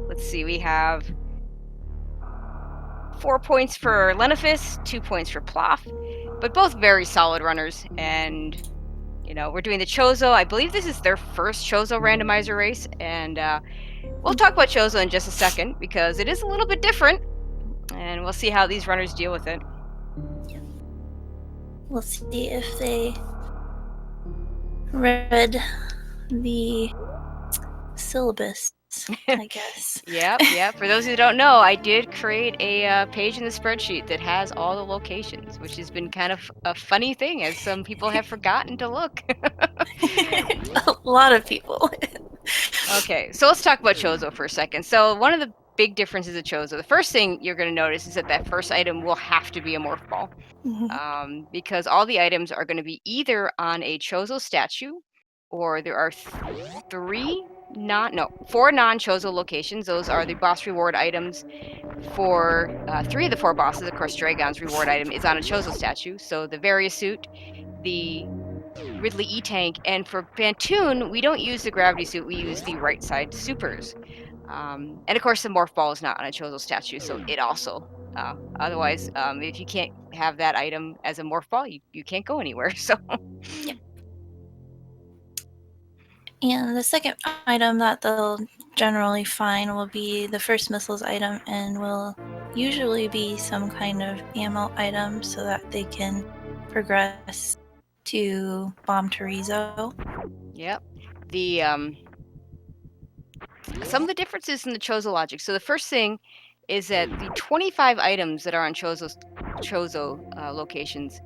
let's see, we have 4 points for Lenophis, 2 points for Plof, but both very solid runners. And we're doing the Chozo. I believe this is their first Chozo randomizer race, and we'll talk about Chozo in just a second because it is a little bit different, and we'll see how these runners deal with it. We'll see if they read the syllabus, I guess. Yeah. For those who don't know, I did create a page in the spreadsheet that has all the locations, which has been kind of a funny thing as some people have forgotten to look. A lot of people. Okay, so let's talk about Chozo for a second. So one of the big differences of Chozo, the first thing you're going to notice is that first item will have to be a morph ball. Because all the items are going to be either on a Chozo statue, or there are 4 non-Chozo locations. Those are the boss reward items for 3 of the 4 bosses. Of course, Dragan's reward item is on a Chozo statue. So the Various Suit, the Ridley E-Tank, and for Phantoon, we don't use the Gravity Suit, we use the right side supers. And of course, the Morph Ball is not on a Chozo statue, so it also otherwise, if you can't have that item as a morph ball, you can't go anywhere. So. Yep. And the second item that they'll generally find will be the first missiles item, and will usually be some kind of ammo item so that they can progress to bomb Chorizo. Yep. Some of the differences in the Chozo logic. So the first thing is that the 25 items that are on Chozo locations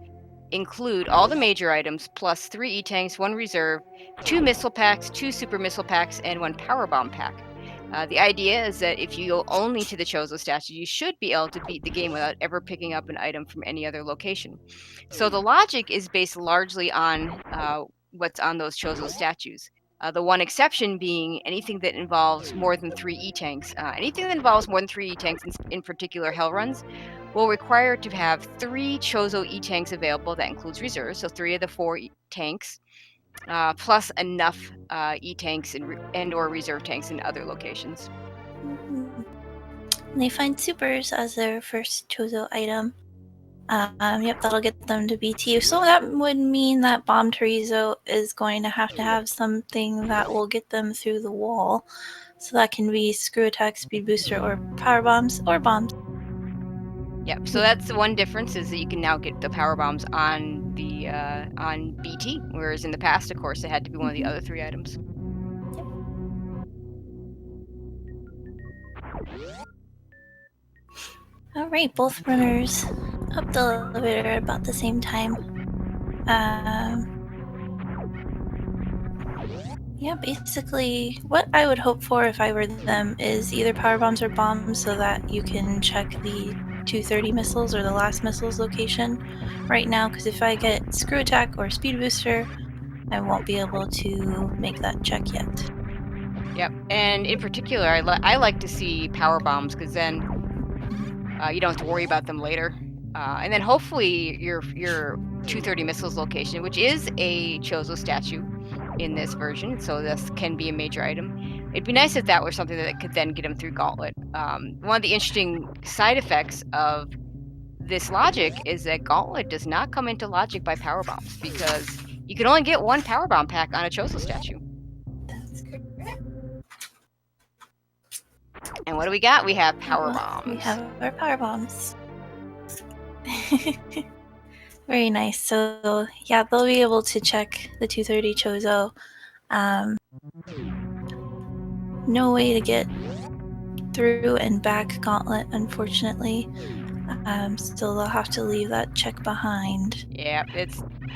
include all the major items plus 3 E-Tanks, 1 reserve, 2 missile packs, 2 super missile packs, and 1 power bomb pack. The idea is that if you go only to the Chozo statue, you should be able to beat the game without ever picking up an item from any other location. So the logic is based largely on what's on those Chozo statues. The one exception being anything that involves more than 3 E-Tanks. Anything that involves more than 3 E-Tanks, in particular Hell Runs, will require to have 3 Chozo E-Tanks available. That includes reserves, so 3 of the 4 tanks, plus enough E-Tanks and or reserve tanks in other locations. They find supers as their first Chozo item. Yep, that'll get them to BTU. So that would mean that Bomb Chorizo is going to have something that will get them through the wall. So that can be Screw Attack, Speed Booster, or Power Bombs, or Bombs. Yep. So that's the one difference, is that you can now get the power bombs on the on BT, whereas in the past, of course, it had to be one of the other 3 items. All right, both runners up the elevator at about the same time. Yeah, basically, what I would hope for if I were them is either power bombs or bombs, so that you can check the 230 missiles or the last missiles location right now, because if I get Screw Attack or Speed Booster, I won't be able to make that check yet. Yep. And in particular, I like to see power bombs, because then you don't have to worry about them later. And then hopefully your 230 missiles location, which is a Chozo statue in this version, so this can be a major item. It'd be nice if that was something that could then get them through Gauntlet. One of the interesting side effects of this logic is that Gauntlet does not come into logic by power bombs, because you can only get 1 power bomb pack on a Chozo statue. That's correct. And what do we got? We have power bombs. We have our power bombs. Very nice. So yeah, they'll be able to check the 230 Chozo. No way to get through and back Gauntlet, unfortunately. Still, they'll have to leave that check behind. Yeah,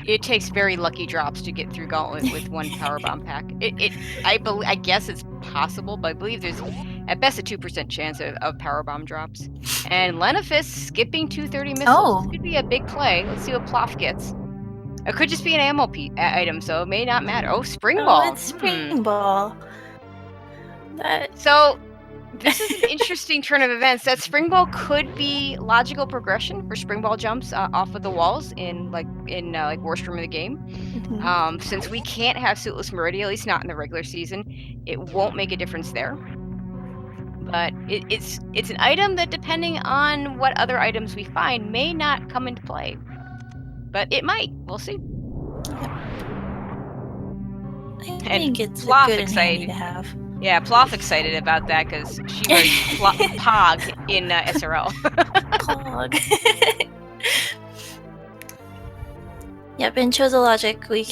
it takes very lucky drops to get through Gauntlet with 1 power bomb pack. I guess it's possible, but I believe there's at best a 2% chance of power bomb drops. And Lenophis skipping 230 missiles could be a big play. Let's see what Plof gets. It could just be an ammo item, so it may not matter. Oh, Spring Ball. It's Spring Ball. So This is an interesting turn of events. That spring ball could be logical progression for spring ball jumps off of the walls in like worst room of the game. Mhm. Since we can't have suitless meridia, at least not in the regular season, it won't make a difference there. But it's an item that, depending on what other items we find, may not come into play. But it might. We'll see. I And think it's a Plof good and handy excited. to have. Yeah, Plof excited about that because she was Pog in SRL. Pog. Yep, in Chozo Logic, we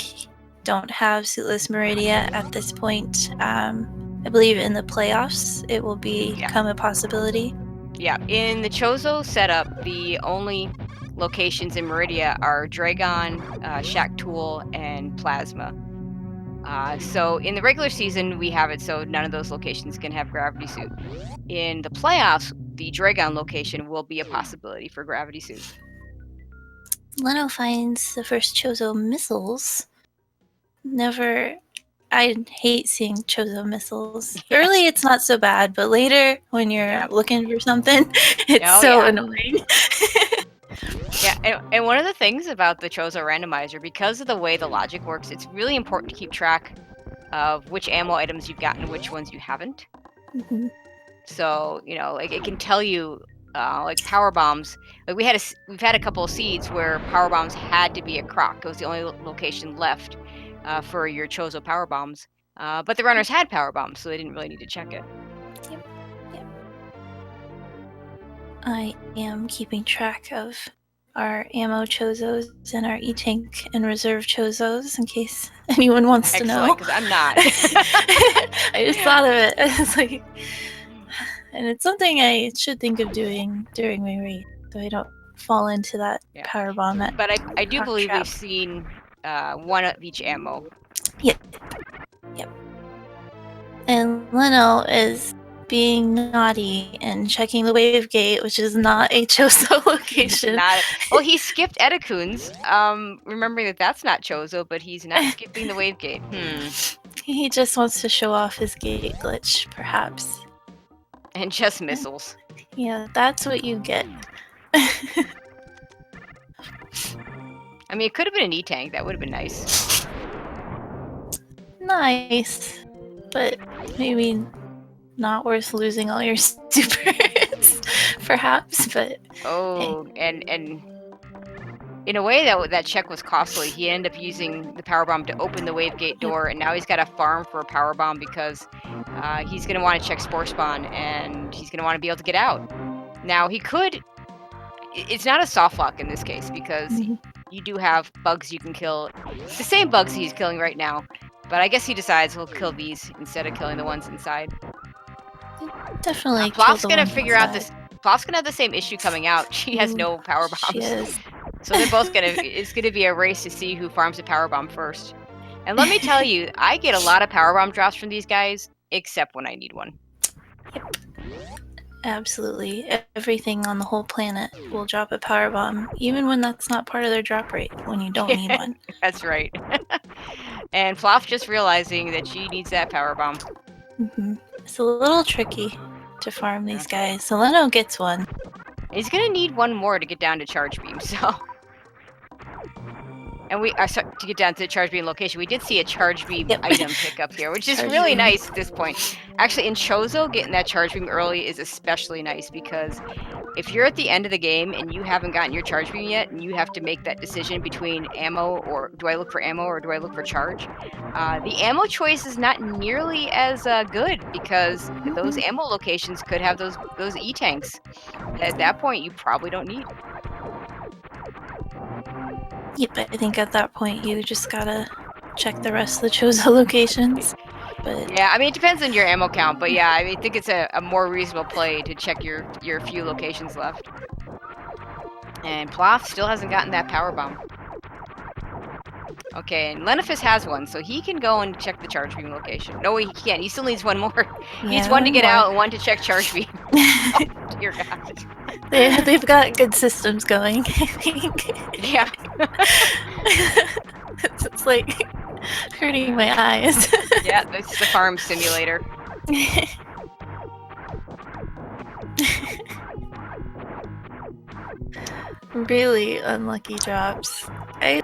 don't have suitless meridia at this point. I believe in the playoffs it will become a possibility. Yeah, in the Chozo setup, the only locations in Meridia are Dragan, Shack Tool, and Plasma. So in the regular season, we have it so none of those locations can have Gravity Suit. In the playoffs, the Dragon location will be a possibility for Gravity Suit. Leno finds the first Chozo missiles. I hate seeing Chozo missiles. Yes. Early, it's not so bad, but later, when you're looking for something, it's so annoying. Yeah, and one of the things about the Chozo randomizer, because of the way the logic works, it's really important to keep track of which ammo items you've gotten and which ones you haven't. Mhm. So, like it can tell you, like power bombs. Like we've had a couple of seeds where power bombs had to be a croc. It was the only location left for your Chozo power bombs. But the runners had power bombs, so they didn't really need to check it. Yep. I am keeping track of our ammo Chozos and our E-Tank and reserve Chozos in case anyone wants to know. Excellent, because I'm not. I just thought of it. It's like, and it's something I should think of doing during my race, so I don't fall into that power bomb at But I do Croc believe Trap. we've seen one of each ammo. Yep. And Leno is being naughty and checking the wave gate, which is not a Chozo location. Well, he skipped Edakun's, remembering that that's not Chozo, but he's not skipping the wave gate. He just wants to show off his gate glitch, perhaps. And just missiles. Yeah, that's what you get. I mean, it could have been an E-Tank. That would have been nice. Nice. But maybe not worth losing all your supers, perhaps, but... Oh, and in a way, that check was costly. He ended up using the power bomb to open the wave gate door, and now he's got to farm for a power bomb because he's going to want to check Spore Spawn, and he's going to want to be able to get out. Now, he could... It's not a soft lock in this case, because you do have bugs you can kill. The same bugs he's killing right now, but I guess he decides he'll kill these instead of killing the ones inside. Definitely Plof's going to figure out this... Plof's going to have the same issue coming out. She has no power bombs. She is. So they're both it's gonna be a race to see who farms a power bomb first. And let me tell you, I get a lot of power bomb drops from these guys, except when I need one. Yep. Absolutely. Everything on the whole planet will drop a power bomb, even when that's not part of their drop rate, when you don't need one. That's right. And Plof just realizing that she needs that power bomb. It's a little tricky to farm these guys. So Leno gets one. He's gonna need one more to get down to charge beam, so... And to get down to the charge beam location, we did see a charge beam item pick up here, which is really nice at this point. Actually, in Chozo, getting that charge beam early is especially nice, because if you're at the end of the game and you haven't gotten your charge beam yet, and you have to make that decision between ammo, or do I look for ammo or do I look for charge, the ammo choice is not nearly as good, because those ammo locations could have those E-tanks. At that point, you probably don't need. Yep, I think at that point you just gotta check the rest of the Chozo locations. But yeah, I mean, it depends on your ammo count, but yeah, I think it's a more reasonable play to check your few locations left. And Plof still hasn't gotten that power bomb. Okay, and Lenophis has one, so he can go and check the charge beam location. No, he can't. He still needs one more. He needs one to get out and one to check charge beam. Oh, dear God. They've got good systems going, I think. Yeah. It's like hurting my eyes. Yeah, it's the farm simulator. really unlucky drops. I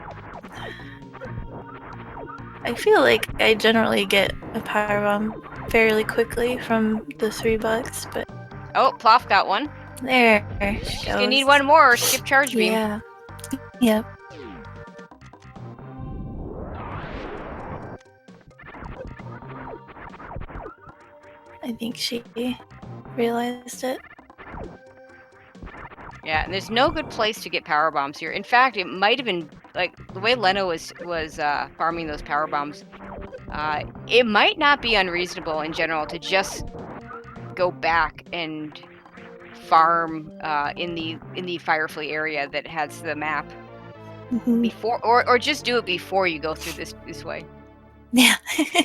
feel like I generally get a power bomb fairly quickly from the $3, but Oh, Plof got one. there she She's goes. gonna need one more. Skip charge beam. Yeah. Yep. I think she realized it. Yeah, and there's no good place to get power bombs here. In fact, it might have been like the way Leno was farming those power bombs. It might not be unreasonable in general to just go back and farm in the Firefly area that has the map before, or just do it before you go through this way. Yeah.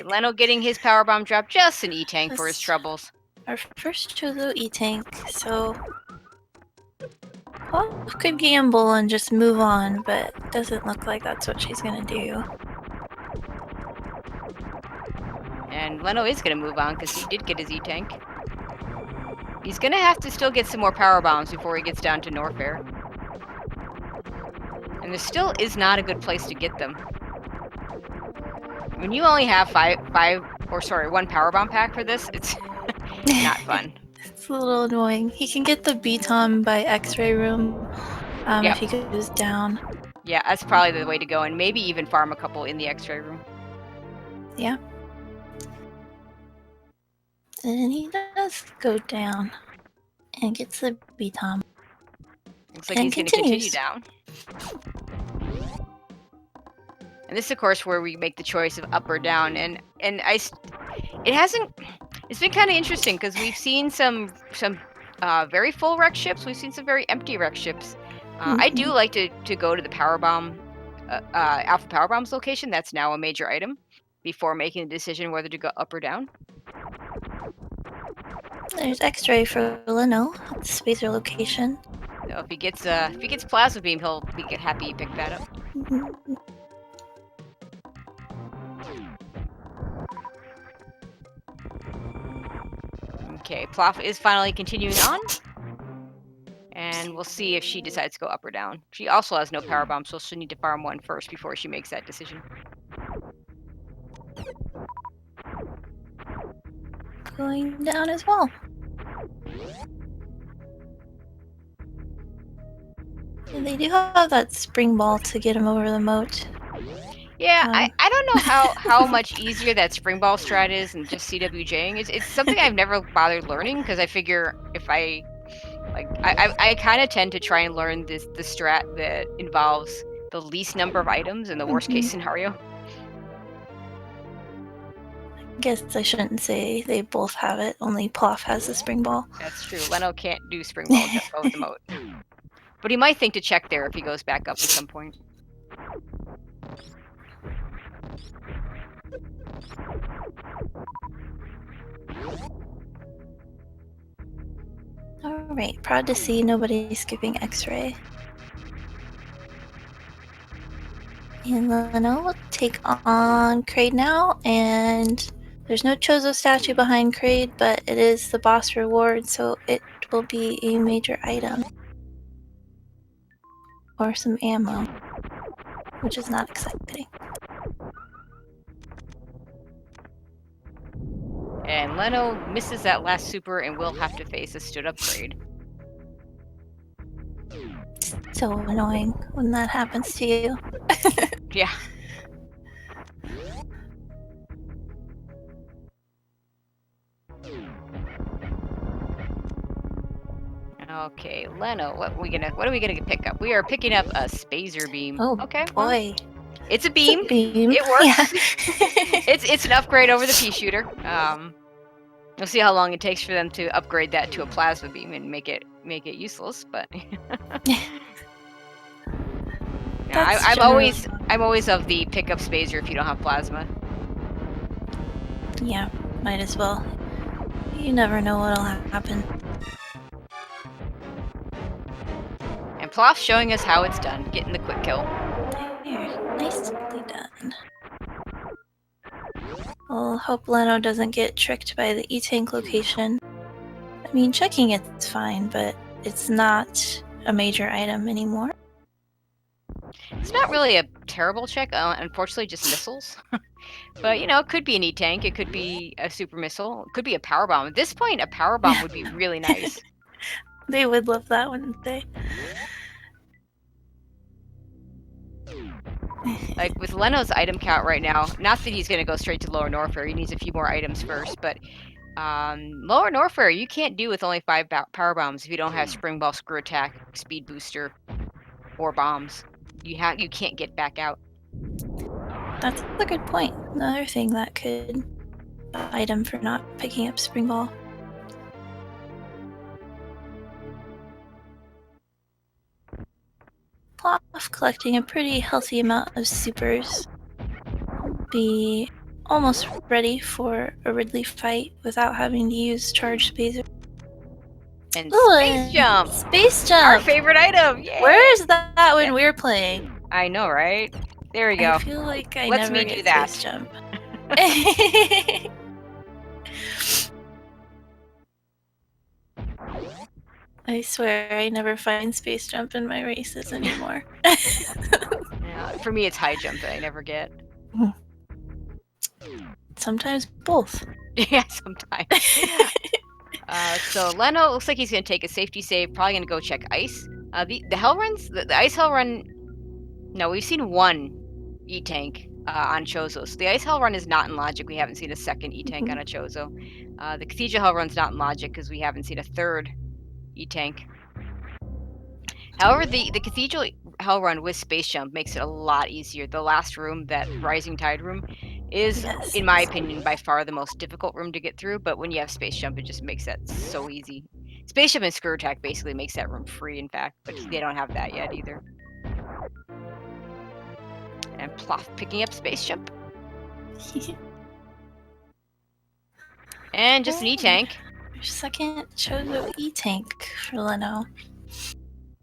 Leno getting his power bomb drop, just an E-tank for his troubles. Our first Chozo E-tank, so Plof could gamble and just move on, but it doesn't look like that's what she's gonna do. And Leno is gonna move on because he did get his E-tank. He's gonna have to still get some more power bombs before he gets down to Norfair. And there still is not a good place to get them. When you only have one power bomb pack for this, it's not fun. It's a little annoying. He can get the B-Tom by X-ray room if he goes down. Yeah, that's probably the way to go, and maybe even farm a couple in the X-ray room. Yeah. And he does go down and gets the B-Tom. Looks like he's going to continue down. And this is, of course, where we make the choice of up or down. It's been kind of interesting because we've seen some very full wreck ships. We've seen some very empty wreck ships. I do like to go to the power bomb, Alpha Power Bomb's location. That's now a major item before making a decision whether to go up or down. There's X-ray for Leno at the spacer location. So if he gets plasma beam, he'll be happy he picked that up. Okay, Plof is finally continuing on. And we'll see if she decides to go up or down. She also has no power bomb, so she'll need to farm one first before she makes that decision. Going down as well. And they do have that spring ball to get him over the moat. Yeah, I don't know how much easier that spring ball strat is and just CWJing. It's something I've never bothered learning because I figure if I kind of tend to try and learn the strat that involves the least number of items in the worst case scenario. I guess I shouldn't say they both have it. Only Plof has the spring ball. That's true. Leno can't do spring ball just over the moat. But he might think to check there if he goes back up at some point. Alright, proud to see nobody skipping X-ray. And Leno will take on Kraid now, and there's no Chozo statue behind Kraid, but it is the boss reward, so it will be a major item. Or some ammo, which is not exciting. And Leno misses that last super and will have to face a stood up Kraid. So annoying when that happens to you. Yeah. Okay, Leno, what are we gonna pick up? We are picking up a spacer beam. Oh, okay, boy. Well, it's a beam. It's a beam. It works. Yeah. It's an upgrade over the pea shooter. We'll see how long it takes for them to upgrade that to a plasma beam and make it useless. But I'm always of the pick up spacer if you don't have plasma. Yeah, might as well. You never know what'll happen. And Plof showing us how it's done, getting the quick kill. There, nicely done. I'll hope Leno doesn't get tricked by the E-Tank location. I mean, checking it's fine, but it's not a major item anymore. It's not really a terrible check, unfortunately, just missiles. But, you know, it could be an E-tank, it could be a super missile, it could be a power bomb. At this point, a power bomb would be really nice. They would love that, wouldn't they? Like, with Leno's item count right now, not that he's gonna go straight to lower Norfair, he needs a few more items first, but, lower Norfair, you can't do with only 5 power bombs if you don't have spring ball, screw attack, speed booster, or bombs. You can't get back out. That's a good point. Another thing that could item for not picking up spring ball. Plof collecting a pretty healthy amount of supers. Be almost ready for a Ridley fight without having to use charged spacer. And Ooh, space jump! Space jump! Our favorite item! Yay! Where is that when we're playing? I know, right? There we go. I feel like I Let's never me do get that. space jump. I swear I never find space jump in my races anymore. Yeah, for me, it's high jump that I never get. Sometimes both. Yeah, sometimes. So Leno looks like he's going to take a safety save, probably going to go check ice. The hell runs, the ice hell run, no, we've seen one E-tank on Chozo. So the ice hell run is not in logic. We haven't seen a second E-tank on a Chozo. The cathedral hell run's not in logic because we haven't seen a third E-tank. However, the cathedral hell run with space jump makes it a lot easier. The last room, that rising tide room, is, in my opinion, by far the most difficult room to get through. But when you have space jump, it just makes that so easy. Space jump and screw attack basically makes that room free, in fact, but they don't have that yet either. And plof, picking up space jump. And just an E-tank. Second Chozo E-tank for Leno.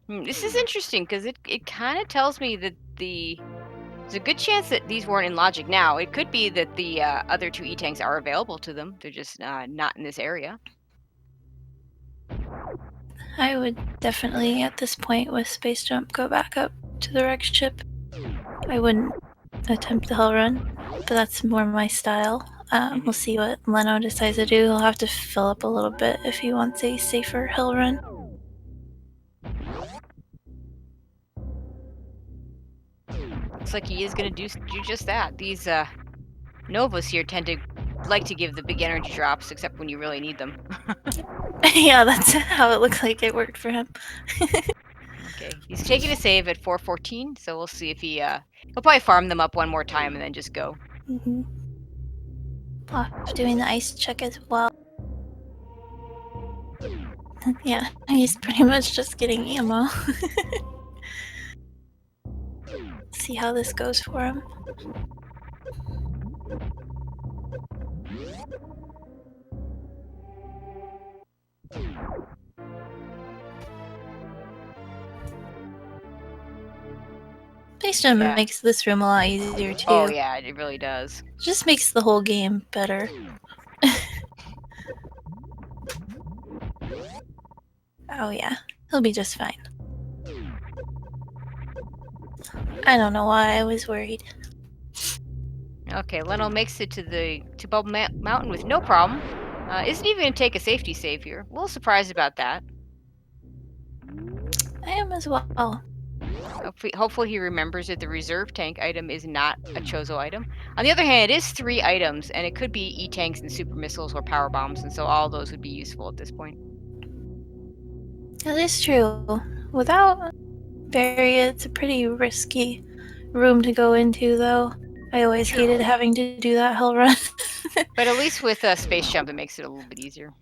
This is interesting because it kind of tells me that there's a good chance that these weren't in logic. Now, it could be that the other two E-tanks are available to them. They're just not in this area. I would definitely, at this point with space jump, go back up to the wrecked ship. I wouldn't attempt the hell run, but that's more my style. We'll see what Leno decides to do. He'll have to fill up a little bit if he wants a safer hell run. Looks like he is going to do just that. These Novas here tend to like to give the big energy drops, except when you really need them. Yeah, that's how it looks like it worked for him. Okay, he's taking a save at 414, so we'll see if he'll probably farm them up one more time and then just go. Plof doing the ice check as well. Yeah, he's pretty much just getting ammo. See how this goes for him. Space jump makes this room a lot easier too. Oh yeah, it really does. It just makes the whole game better. Oh yeah, he'll be just fine. I don't know why I was worried. Okay, Leno makes it to Bubble Mountain with no problem. Isn't even going to take a safety save here. A little surprised about that. I am as well. Hopefully he remembers that the reserve tank item is not a Chozo item. On the other hand, it is 3 items, and it could be E-tanks and super missiles or power bombs, and so all those would be useful at this point. That is true. Without Barrier, it's a pretty risky room to go into, though. I always hated having to do that hell run. But at least with space jump, it makes it a little bit easier.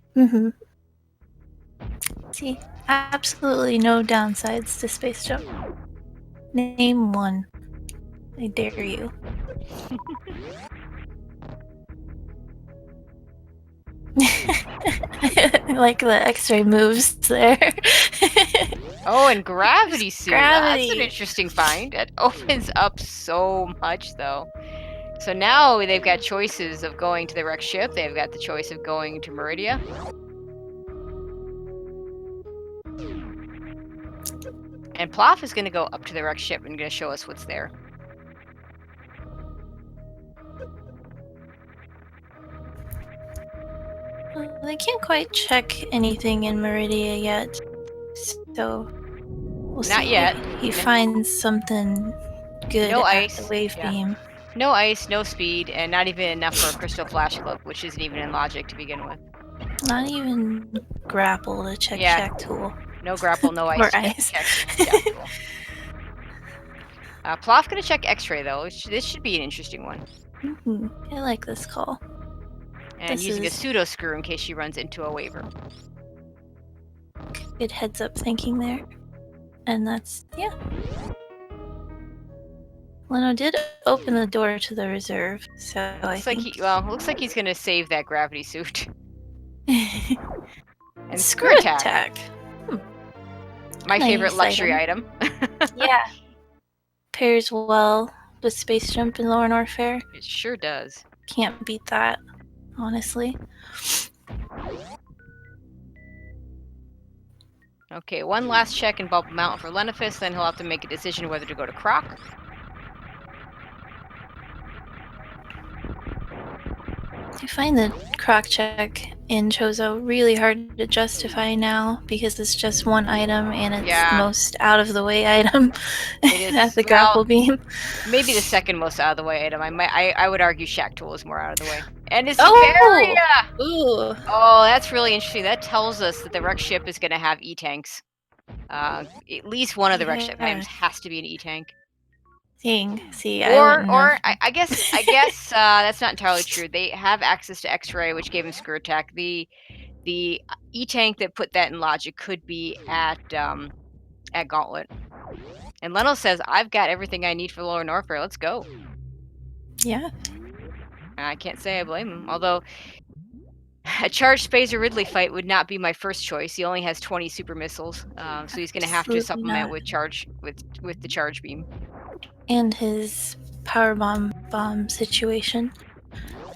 See, absolutely no downsides to space jump. Name one. I dare you. I like the X-ray moves there. Oh, and gravity suit. Gravity. That's an interesting find. It opens up so much, though. So now they've got choices of going to the wrecked ship. They've got the choice of going to Meridia. And Plof is going to go up to the wreck ship and going to show us what's there. Well, they can't quite check anything in Meridia yet, so we'll see. Not yet. He finds something good No at ice. the wave beam. No ice, no speed, and not even enough for a crystal flash clip, which isn't even in logic to begin with. Not even grapple to check shack tool. No grapple, no ice. Or ice. Check shack tool. Plof gonna check X-ray though. This should be an interesting one. I like this call. And using a pseudo screw in case she runs into a waiver. Good heads up thinking there. And that's, yeah. Leno did open the door to the reserve, so looks like he's gonna save that gravity suit. And screw attack. My favorite luxury item. Yeah. Pairs well with space jump in lower Norfair. It sure does. Can't beat that, honestly. Okay, one last check in Bubble Mountain for Lenophis, then he'll have to make a decision whether to go to Croc. I find the Croc check in Chozo really hard to justify now because it's just one item and it's the most out of the way item at the grapple beam. Maybe the second most out of the way item. I would argue Shack Tool is more out of the way. And it's meridia! Ooh. Oh, that's really interesting. That tells us that the wreck ship is going to have E-tanks. At least one of the wreck ship items has to be an E-tank. See, I guess that's not entirely true. They have access to X-ray, which gave him screw attack. The E-tank that put that in logic could be at Gauntlet. And Leno says, "I've got everything I need for lower Norfair. Let's go." Yeah. I can't say I blame him. Although a charged Phaser Ridley fight would not be my first choice. He only has 20 super missiles, so he's going to have to supplement with the charge beam. And his power bomb situation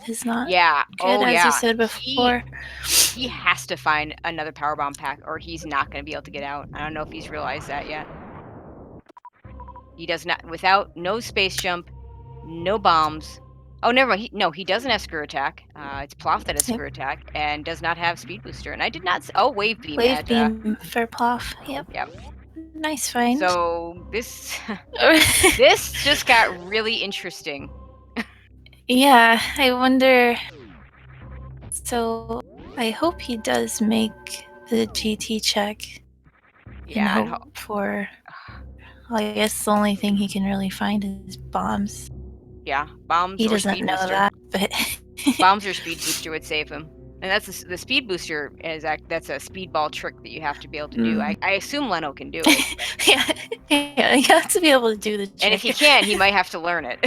is not good, as you said before. He has to find another power bomb pack, or he's not going to be able to get out. I don't know if he's realized that yet. He does not, without no space jump, no bombs. Oh, never mind. He doesn't have screw attack. It's Plof that has screw attack and does not have speed booster. And I did not. Wave beam. Wave beam for Plof. Yep. Nice find. So this just got really interesting. Yeah, I wonder. So I hope he does make the GT check. Yeah. And hope for. I guess the only thing he can really find is bombs. Yeah, bombs. He doesn't know that, but bombs or speed booster would save him. And that's the speed booster that's a speedball trick that you have to be able to do. I assume Leno can do it. yeah, you have to be able to do the trick. And if he can't, he might have to learn it.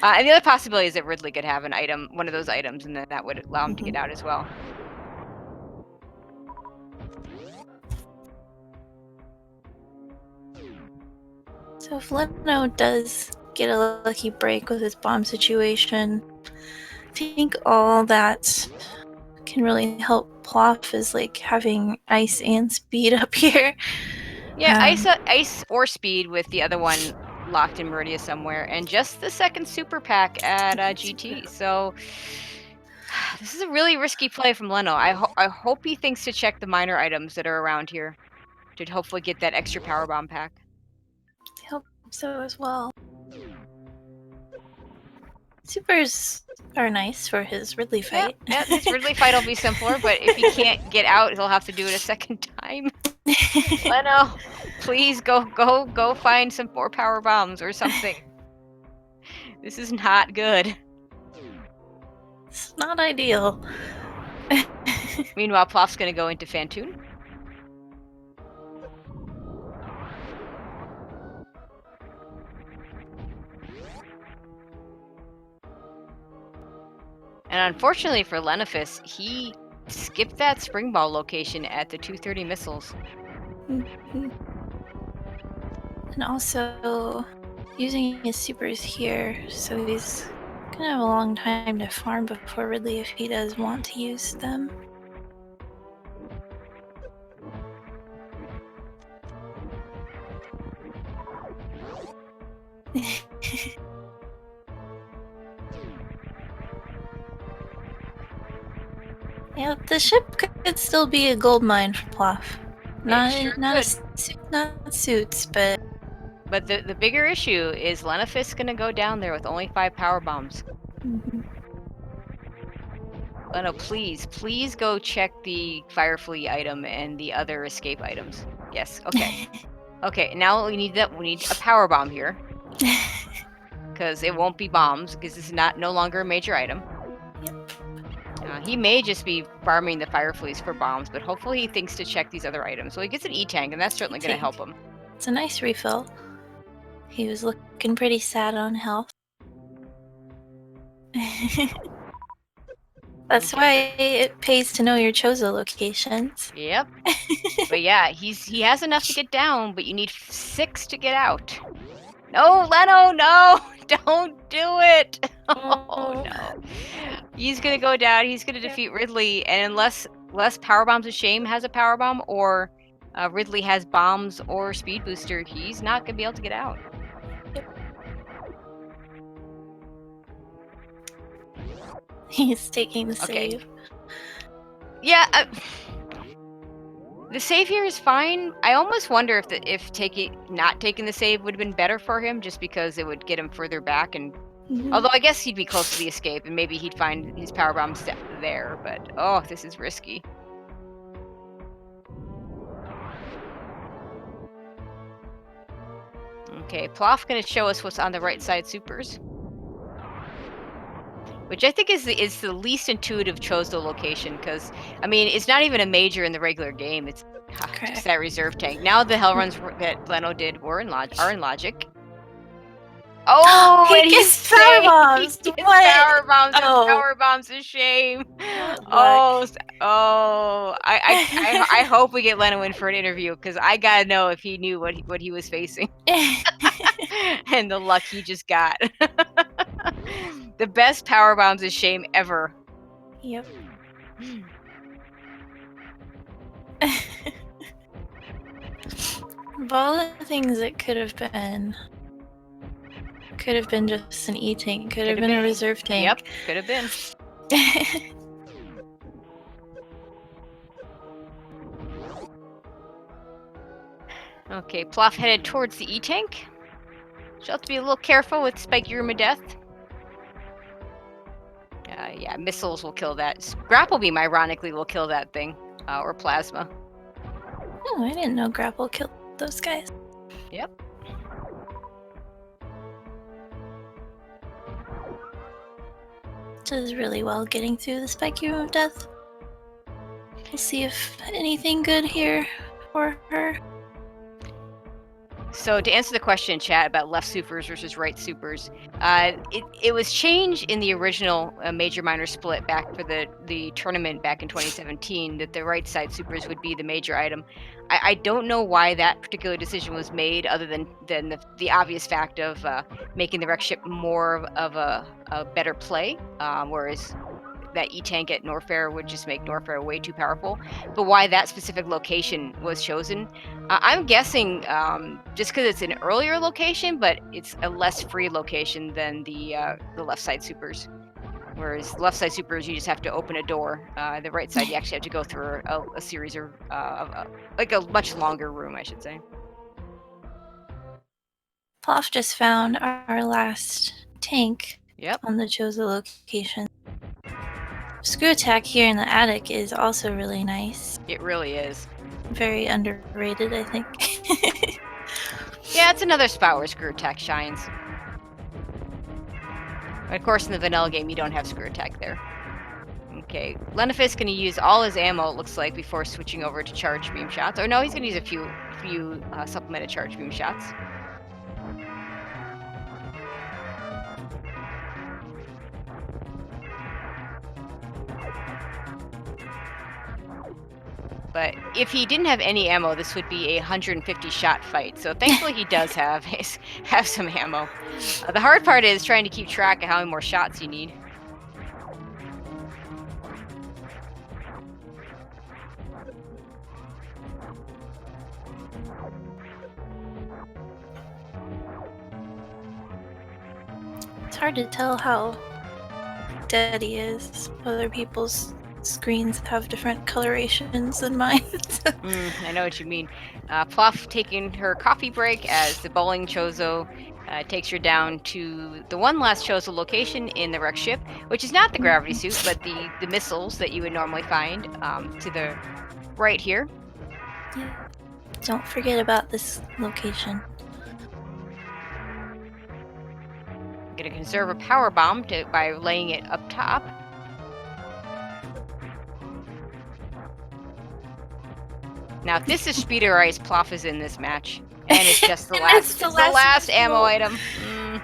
And the other possibility is that Ridley could have one of those items, and then that would allow him to get out as well. So if Leno does get a lucky break with his bomb situation, I think all that can really help Plof is like having ice and speed up here. Yeah, ice or speed with the other one locked in Meridia somewhere, and just the second super pack at GT. So this is a really risky play from Leno. I hope he thinks to check the minor items that are around here to hopefully get that extra power bomb pack. I hope so as well. Supers are nice for his Ridley fight. Yeah, his Ridley fight will be simpler, but if he can't get out, he'll have to do it a second time. Leno, please go find some more power bombs or something. This is not good. It's not ideal. Meanwhile, Plof's gonna go into Phantoon. And unfortunately for Lenophis, he skipped that spring ball location at the 230 missiles. And also using his supers here, so he's gonna have a long time to farm before Ridley if he does want to use them. Yeah, the ship could still be a gold mine for Plof. It sure could. Not suits, but But the bigger issue is Lenophis gonna go down there with only 5 power bombs. mhm. Leno, please go check the Fire Flea item and the other escape items. Yes, okay. Okay, now we need a power bomb here. Because it won't be bombs, because this is no longer a major item. Yep. He may just be farming the Fire Fleas for bombs, but hopefully he thinks to check these other items. So he gets an E-Tank, and that's certainly going to help him. It's a nice refill. He was looking pretty sad on health. That's why it pays to know your Chozo locations. Yep. But yeah, he has enough to get down, but you need 6 to get out. No, Leno, no! Don't do it! Oh, no. He's gonna go down, he's gonna defeat Ridley, and unless Power Bombs of Shame has a Power Bomb, or Ridley has bombs or Speed Booster, he's not gonna be able to get out. He's taking the save. Yeah, the save here is fine. I almost wonder if not taking the save would have been better for him, just because it would get him further back. And although I guess he'd be close to the escape, and maybe he'd find his power bombs there. But oh, this is risky. Okay, Plof gonna show us what's on the right side supers, which I think is the least intuitive Chozo location, because I mean it's not even a major in the regular game. It's just that reserve tank. Now the hell runs that Leno did are in logic. Oh, he gets power bombs. He gets power bombs and power bombs of shame. Oh, I hope we get Leno in for an interview, because I gotta know if he knew what he was facing. And the luck he just got. The best power bombs of shame ever. Yep. Of all the things it could have been just an E-Tank, could have been a reserve tank. Yep, could have been. Okay, Plof headed towards the E-Tank. She'll have to be a little careful with Spike Room of Death. Yeah, missiles will kill that. Grapple Beam, ironically, will kill that thing. Or Plasma. Oh, I didn't know Grapple killed those guys. Yep. Does really well getting through the Spike Room of Death. We'll see if anything good here for her. So to answer the question in chat about left supers versus right supers, it was changed in the original major minor split back for the tournament back in 2017 that the right side supers would be the major item. I don't know why that particular decision was made, other than the obvious fact of making the wreck ship more of a better play, whereas that E-Tank at Norfair would just make Norfair way too powerful. But why that specific location was chosen, I'm guessing just because it's an earlier location, but it's a less free location than the left side supers. Whereas left side supers, you just have to open a door. The right side, you actually have to go through a series of like a much longer room, I should say. Plof just found our last tank. Yep. On the Chozo location. Screw attack here in the attic is also really nice. It really is. Very underrated, I think. Yeah, it's another spot where screw attack shines. But of course, in the vanilla game, you don't have screw attack there. Okay, Lenophis gonna use all his ammo, it looks like, before switching over to charge beam shots. Or no, he's gonna use a few supplemented charge beam shots. But if he didn't have any ammo, this would be a 150 shot fight. So thankfully he does have some ammo. The hard part is trying to keep track of how many more shots you need. It's hard to tell how dead he is. Other people's screens have different colorations than mine. I know what you mean. Plof taking her coffee break as the bowling Chozo takes her down to the one last Chozo location in the wreck ship, which is not the gravity suit, but the missiles that you would normally find to the right here. Yeah. Don't forget about this location. Gonna conserve a power bomb by laying it up top. Now, if this is speed or ice, Plof is in this match, and it's just the last. It's the last ammo missile. item.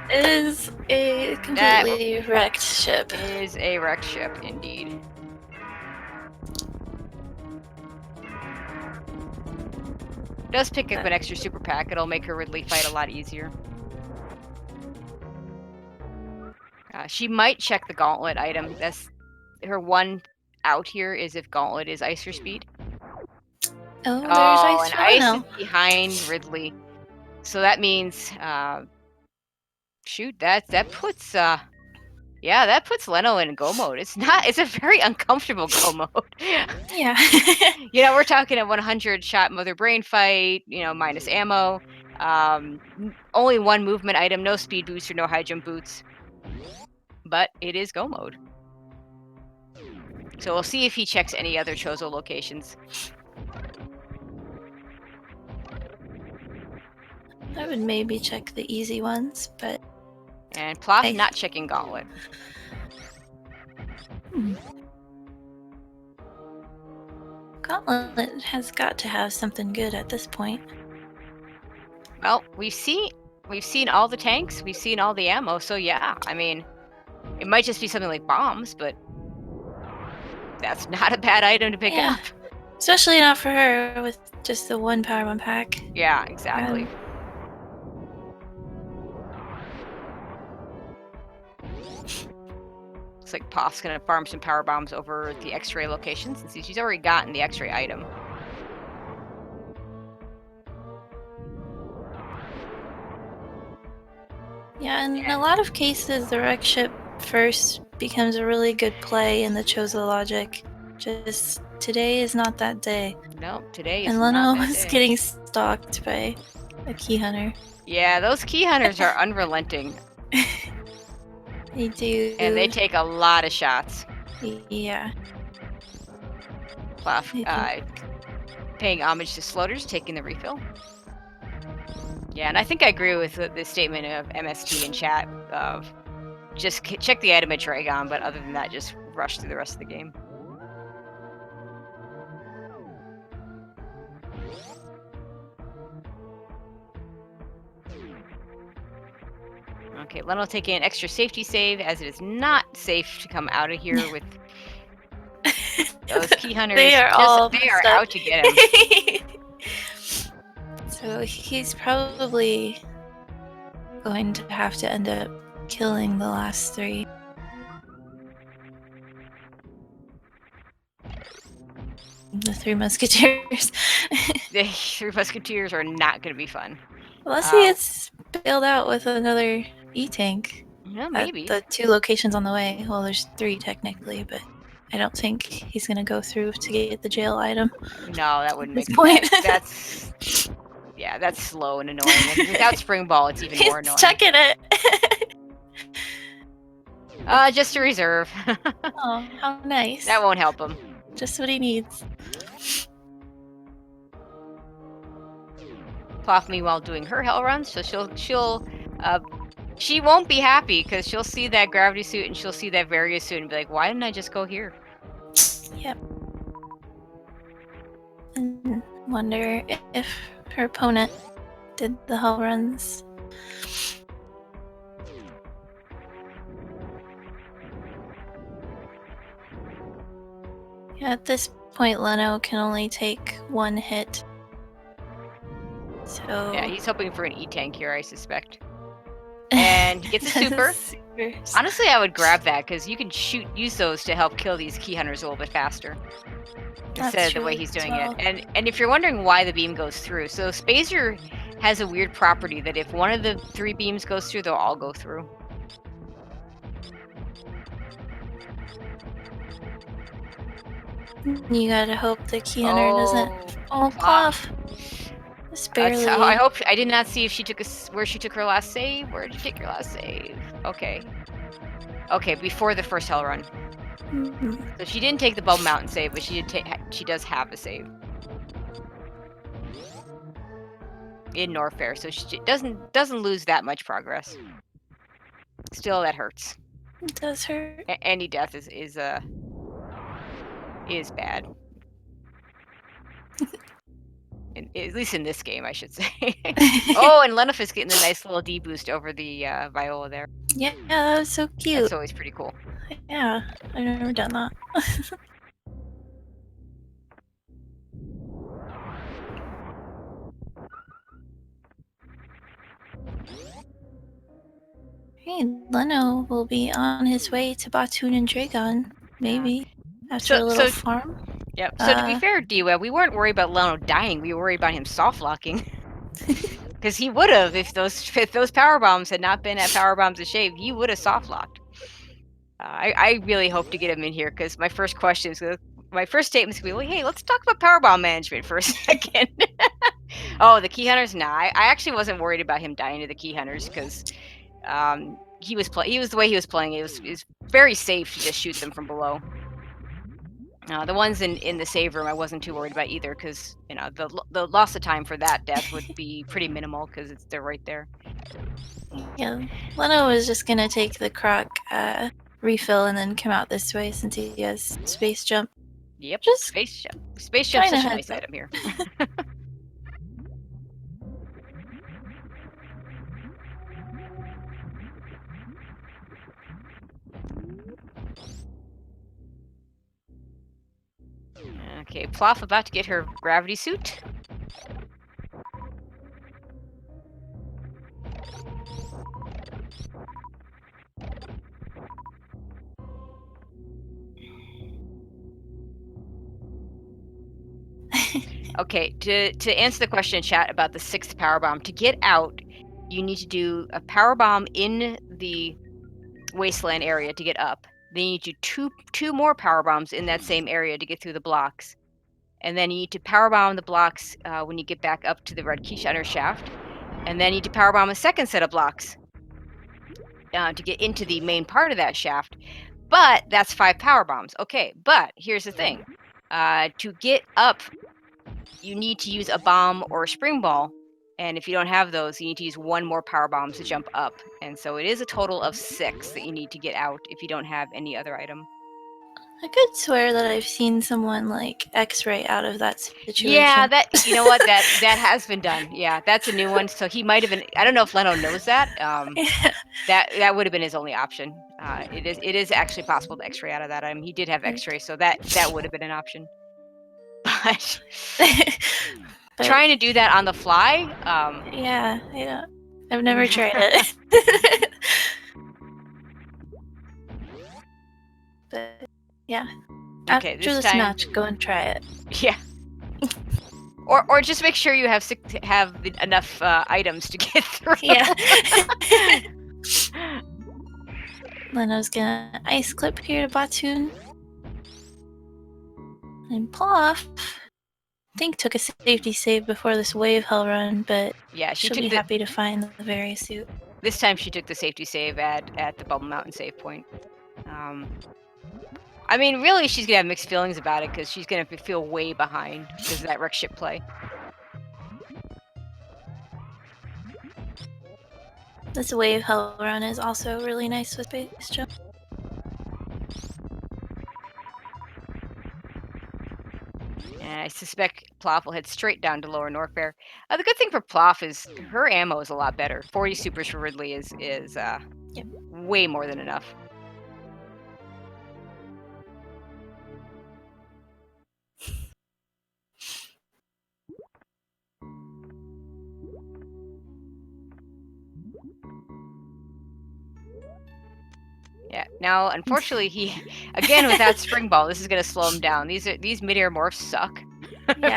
It is a completely wrecked ship. It is a wrecked ship, indeed. Does pick up an extra super pack. It'll make her Ridley fight a lot easier. She might check the gauntlet item. That's her one out here, is if gauntlet is ice or speed. Oh, there's ice and for ice Leno. is behind Ridley. So that means, shoot, that puts, yeah, that puts Leno in go mode. It's a very uncomfortable go mode. Yeah. You know, we're talking a 100 shot mother brain fight, you know, minus ammo, only one movement item, no speed boost or no high jump boots. But it is go mode. So we'll see if he checks any other Chozo locations. I would maybe check the easy ones, but... And Plof not checking gauntlet. Gauntlet has got to have something good at this point. Well, we've seen all the tanks, we've seen all the ammo, so yeah, I mean, it might just be something like bombs, but that's not a bad item to pick up. Especially not for her with just the one power bomb pack. Yeah, exactly. Looks like Plof's gonna farm some power bombs over the X-ray location since she's already gotten the X-ray item. Yeah, in a lot of cases, the wreck ship first becomes a really good play in the Chozo logic. Just today is not that day. No, today is and not that Leno is day. getting stalked by a key hunter. Yeah, those key hunters are unrelenting. They do. And they take a lot of shots. Yeah. Plof paying homage to Sloters, taking the refill. Yeah, and I think I agree with the statement of MST in chat of just check the item at Dragan, but other than that, just rush through the rest of the game. Okay, Leno taking an extra safety save as it is not safe to come out of here with those key hunters. They are all out to get him. So he's probably going to have to end up killing the last three. The Three Musketeers. The Three Musketeers are not going to be fun. Unless he gets bailed out with another E-tank. Yeah, maybe. The two locations on the way. Well, there's three technically, but I don't think he's going to go through to get the jail item. No, that wouldn't make sense. That's slow and annoying. And without Spring Ball, it's even more annoying. He's checking it. Just a reserve. Oh, how nice. That won't help him. Just what he needs. Plof meanwhile doing her hell runs, so she won't be happy because she'll see that gravity suit and she'll see that Varia suit and be like, why didn't I just go here? Yep. And wonder if her opponent did the hell runs. Yeah, at this point, Leno can only take one hit. So yeah, he's hoping for an E-tank here, I suspect. And he gets a super. Honestly, I would grab that because you can use those to help kill these key hunters a little bit faster. Instead of the way he's doing it. And if you're wondering why the beam goes through, so Spazer has a weird property that if one of the three beams goes through, they'll all go through. You gotta hope the key hunter doesn't. Oh, Plof. plof. Just barely. I hope I did not see if she took where she took her last save. Where did you take your last save? Okay. Okay, before the first hell run. So she didn't take the Bubble Mountain save, but she does have a save in Norfair, so she doesn't lose that much progress. Still, that hurts. It does hurt. Any death is bad. At least in this game, I should say. Oh, and Lenophis getting the nice little D boost over the Viola there. Yeah, that was so cute. That's always pretty cool. Yeah, I've never done that. Hey, Leno will be on his way to Phantoon and Dragan, maybe, after a little farm. Yep. So to be fair, D-Web, we weren't worried about Leno dying. We were worried about him soft locking. Because he would have, if those power bombs had not been at power bombs of shave, he would have soft locked. I really hope to get him in here because my first statement is gonna be, well, hey, let's talk about power bomb management for a second. Oh, the key hunters? Nah, I actually wasn't worried about him dying to the key hunters because he was the way he was playing. It was very safe to just shoot them from below. The ones in the save room, I wasn't too worried about either because the loss of time for that death would be pretty minimal because they're right there. Yeah, Leno was just gonna take the croc refill and then come out this way since he has space jump. Yep, just space jump. Space jump's such a nice item here. Okay, Plof about to get her gravity suit. Okay, to answer the question in chat about the 6th power bomb, to get out, you need to do a power bomb in the wasteland area to get up. Then you need to do two more power bombs in that same area to get through the blocks. And then you need to power bomb the blocks when you get back up to the red key shutter shaft. And then you need to power bomb a second set of blocks to get into the main part of that shaft. But that's 5 power bombs. Okay, but here's the thing. To get up, you need to use a bomb or a spring ball. And if you don't have those, you need to use 1 more power bomb to jump up. And so it is a total of 6 that you need to get out if you don't have any other item. I could swear that I've seen someone like X-ray out of that situation. Yeah, you know what, that has been done. Yeah, that's a new one. So he might have been. I don't know if Leno knows that. That would have been his only option. It is actually possible to X-ray out of that item. He did have X-ray, so that would have been an option. But trying to do that on the fly. Yeah, I've never tried it. But yeah. Okay, after this match, go and try it. Yeah. Or just make sure you have enough items to get through. Yeah. Leno's gonna ice clip here to Phantoon. And Plof, I think, took a safety save before this wave hell run, but yeah, she'll be happy to find the various suit. This time she took the safety save at the Bubble Mountain save point. I mean, really, she's gonna have mixed feelings about it because she's gonna feel way behind because of that wreck ship play. This wave hell run is also really nice with space jump. And I suspect Plof will head straight down to lower Norfair. The good thing for Plof is her ammo is a lot better. 40 supers for Ridley is way more than enough. Yeah. Now, unfortunately, he again with that spring ball. This is going to slow him down. These mid-air morphs suck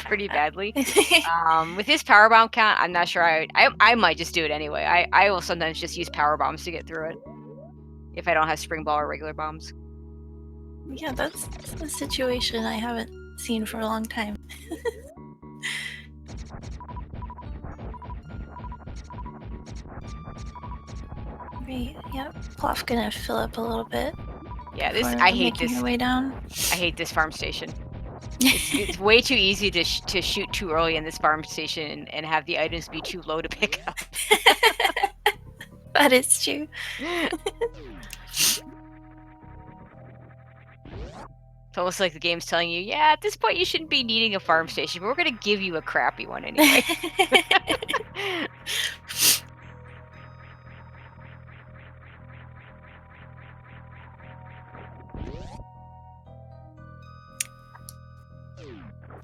pretty badly. With his power bomb count, I'm not sure. I might just do it anyway. I will sometimes just use power bombs to get through it if I don't have spring ball or regular bombs. Yeah, that's a situation I haven't seen for a long time. Right, yep. Plof gonna fill up a little bit Yeah, before I hate making this. her way down. I hate this farm station. It's way too easy to shoot too early in this farm station and have the items be too low to pick up. That is true. It's almost like the game's telling you, yeah, at this point you shouldn't be needing a farm station, but we're gonna give you a crappy one anyway.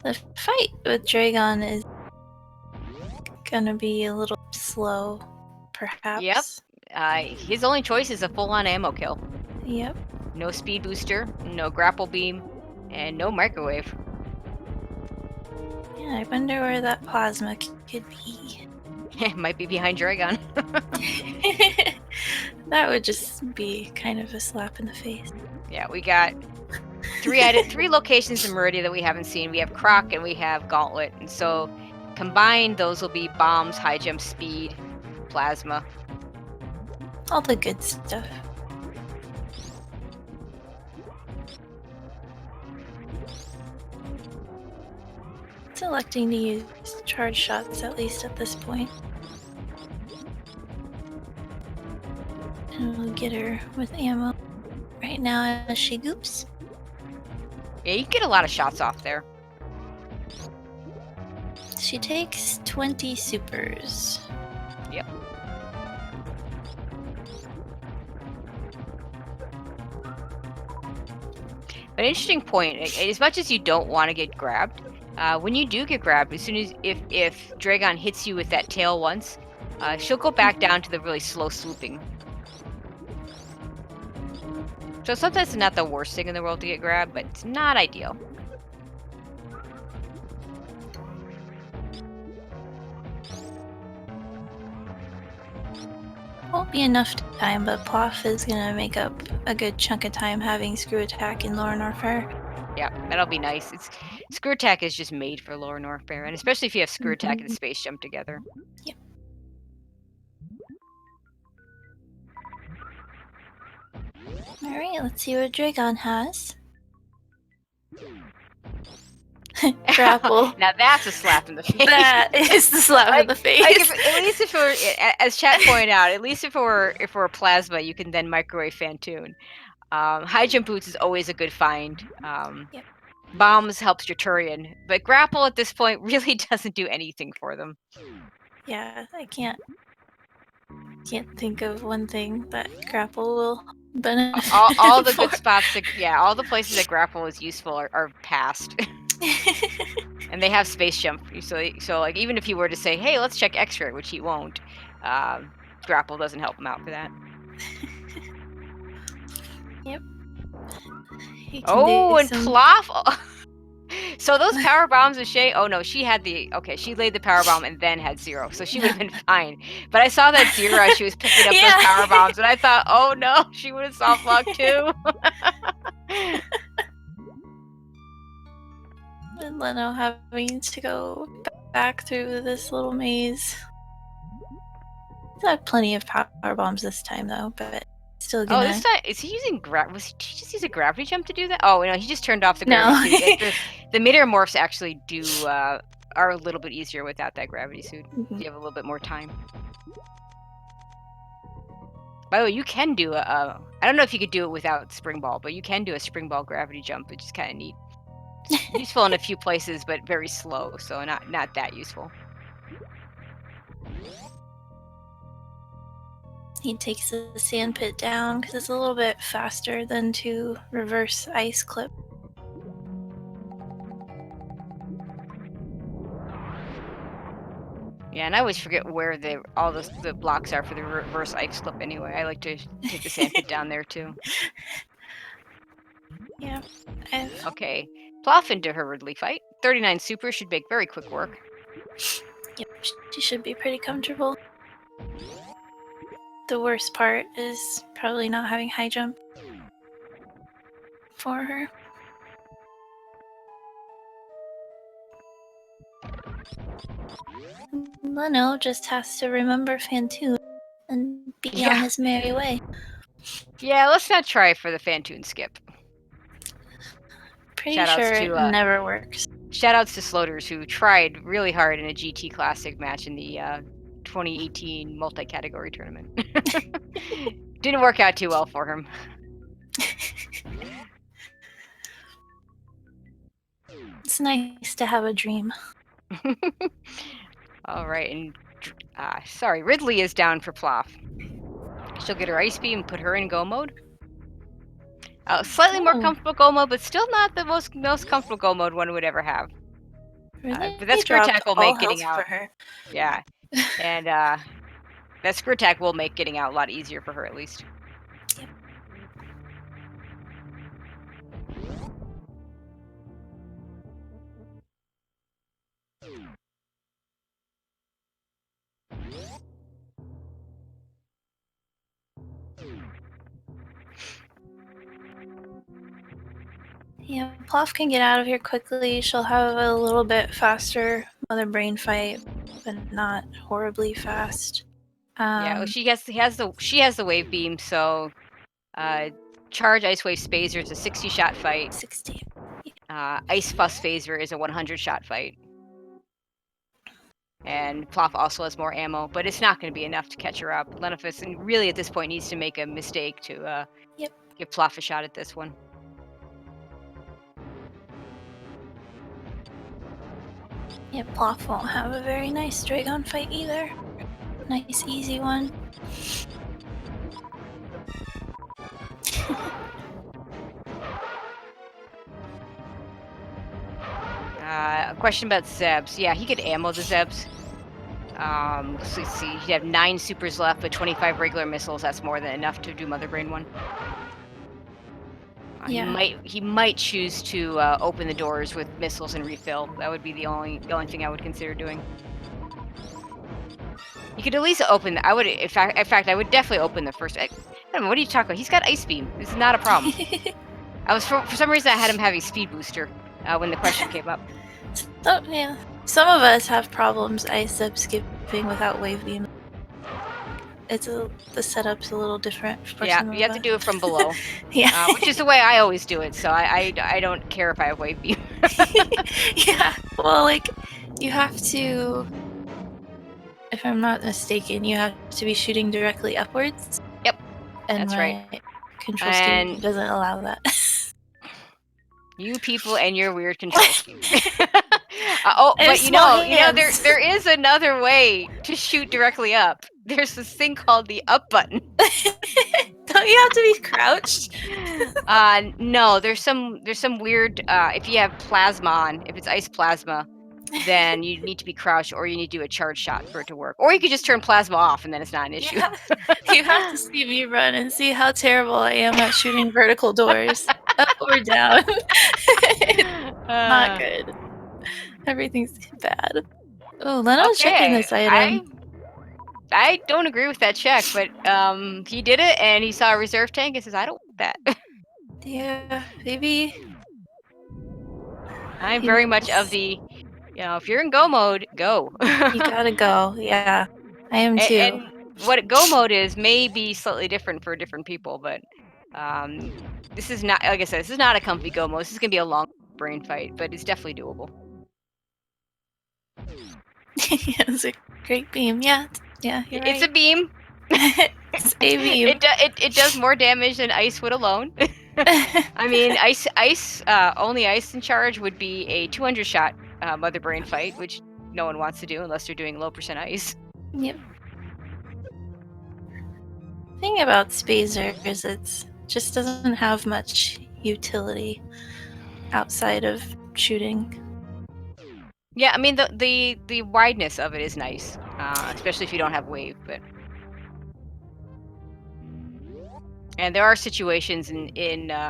The fight with Dragan is gonna be a little slow, perhaps. Yep. His only choice is a full-on ammo kill. Yep. No speed booster, no grapple beam, and no microwave. Yeah, I wonder where that plasma could be. It might be behind Dragan. That would just be kind of a slap in the face. Yeah, we got three locations in Meridia that we haven't seen. We have Croc and we have Gauntlet, and so combined, those will be bombs, high jump, speed, plasma. All the good stuff. Selecting to use charge shots, at least at this point. And we'll get her with ammo right now as she goops. Yeah, you can get a lot of shots off there. She takes 20 supers. Yep. An interesting point, as much as you don't want to get grabbed, when you do get grabbed, as soon as if Dragan hits you with that tail once, she'll go back down to the really slow swooping. So sometimes it's not the worst thing in the world to get grabbed, but it's not ideal. Won't be enough time, but Plof is gonna make up a good chunk of time having screw attack in Lower Norfair. Yeah, that'll be nice. Screw attack is just made for Lower Norfair, and especially if you have screw attack and space jump together. Yep. Alright, let's see what Dragan has. Grapple. Now that's a slap in the face. That is the slap in the face. At least if it were, as chat pointed out, at least if it were plasma, you can then microwave Phantoon. High jump boots is always a good find. Yep. Bombs helps your Turian, but grapple at this point really doesn't do anything for them. Yeah, I can't think of one thing that grapple will benefit. All the good spots, all the places that grapple is useful are past. And they have space jump, so like even if you were to say, hey, let's check X-ray, which he won't, grapple doesn't help him out for that. Yep. Oh, and plof. So those power bombs of Shay. Oh no, she laid the power bomb and then had 0, so she would have been fine. But I saw that 0 as she was picking up those power bombs, and I thought, oh no, she would have soft locked too. And Leno having to go back through this little maze. He's had plenty of power bombs this time though, but still gonna... Oh, this time, is he using did he just use a gravity jump to do that? Oh, no, he just turned off the gravity suit. The meteor morphs actually are a little bit easier without that gravity suit. You have a little bit more time. By the way, you can do I don't know if you could do it without spring ball, but you can do a spring ball gravity jump, which is kind of neat. It's useful in a few places, but very slow, so not that useful. He takes the sand pit down because it's a little bit faster than to reverse ice clip. Yeah, and I always forget where all the blocks are for the reverse ice clip anyway. I like to take the sand pit down there too. Yeah. Okay, plof into her Ridley fight. 39 super should make very quick work. Yep, she should be pretty comfortable. The worst part is probably not having high jump. for her. Leno just has to remember Phantoon and be on his merry way. Yeah, let's not try for the Phantoon skip. Pretty Shoutouts sure to, it never works. Shoutouts to Sloters, who tried really hard in a GT Classic match in the 2018 multi-category tournament. Didn't work out too well for him. It's nice to have a dream. All right, and sorry, Ridley is down for plof. She'll get her ice beam and put her in go mode. Slightly more comfortable go mode, but still not the most comfortable go mode one would ever have. Really? But that screw attack will make getting out. For her. Yeah, and that screw attack will make getting out a lot easier for her at least. Yep. Yeah, Plof can get out of here quickly. She'll have a little bit faster mother brain fight, but not horribly fast. Yeah, well, she has the wave beam, so charge ice wave spazer is a 60 shot fight. 60. Ice fuss phaser is a 100 shot fight. And Plof also has more ammo, but it's not going to be enough to catch her up. Lenophis, and really at this point, needs to make a mistake to give Plof a shot at this one. Yeah, Plof won't have a very nice Dragan fight either. Nice, easy one. A question about Zebs. Yeah, he could ammo the Zebs. So let's see, he'd have 9 supers left, but 25 regular missiles. That's more than enough to do Mother Brain 1. He might choose to open the doors with missiles and refill. That would be the only thing I would consider doing. You could at least open. I would, in fact, I would definitely open the first. I don't know, what are you talking about? He's got ice beam. This is not a problem. I was for some reason I had him having speed booster when the question came up. So yeah, some of us have problems ice up skipping without wave beam. The setup's a little different. For yeah, you have to do it from below. Yeah, which is the way I always do it. So I don't care if I have wave beam. Yeah, well, like you have to. If I'm not mistaken, you have to be shooting directly upwards. Yep, and that's my right. Control scheme doesn't allow that. You people and your weird control scheme. But you know, there is another way to shoot directly up. There's this thing called the up button. Don't you have to be crouched? No, there's some weird. If you have plasma on, if it's ice plasma, then you need to be crouched, or you need to do a charge shot for it to work. Or you could just turn plasma off, and then it's not an issue. Yeah. You have to see me run and see how terrible I am at shooting vertical doors, up or down. Not good. Everything's bad. Oh, Leno's checking this item. I don't agree with that check, but he did it, and he saw a reserve tank and says, "I don't want that." Yeah, maybe. I'm very much of the, if you're in go mode, go. You gotta go. Yeah, I am too. And what go mode is may be slightly different for different people, but this is not, like I said, this is not a comfy go mode. This is gonna be a long brain fight, but it's definitely doable. It's a great beam. Yeah, you're it's right. A beam. It's a beam. It does more damage than ice would alone. I mean, only ice in charge would be a 200 shot mother brain fight, which no one wants to do unless they're doing low % ice. Yep. The thing about Spazer is it just doesn't have much utility outside of shooting. Yeah, I mean the wideness of it is nice, especially if you don't have wave. And there are situations in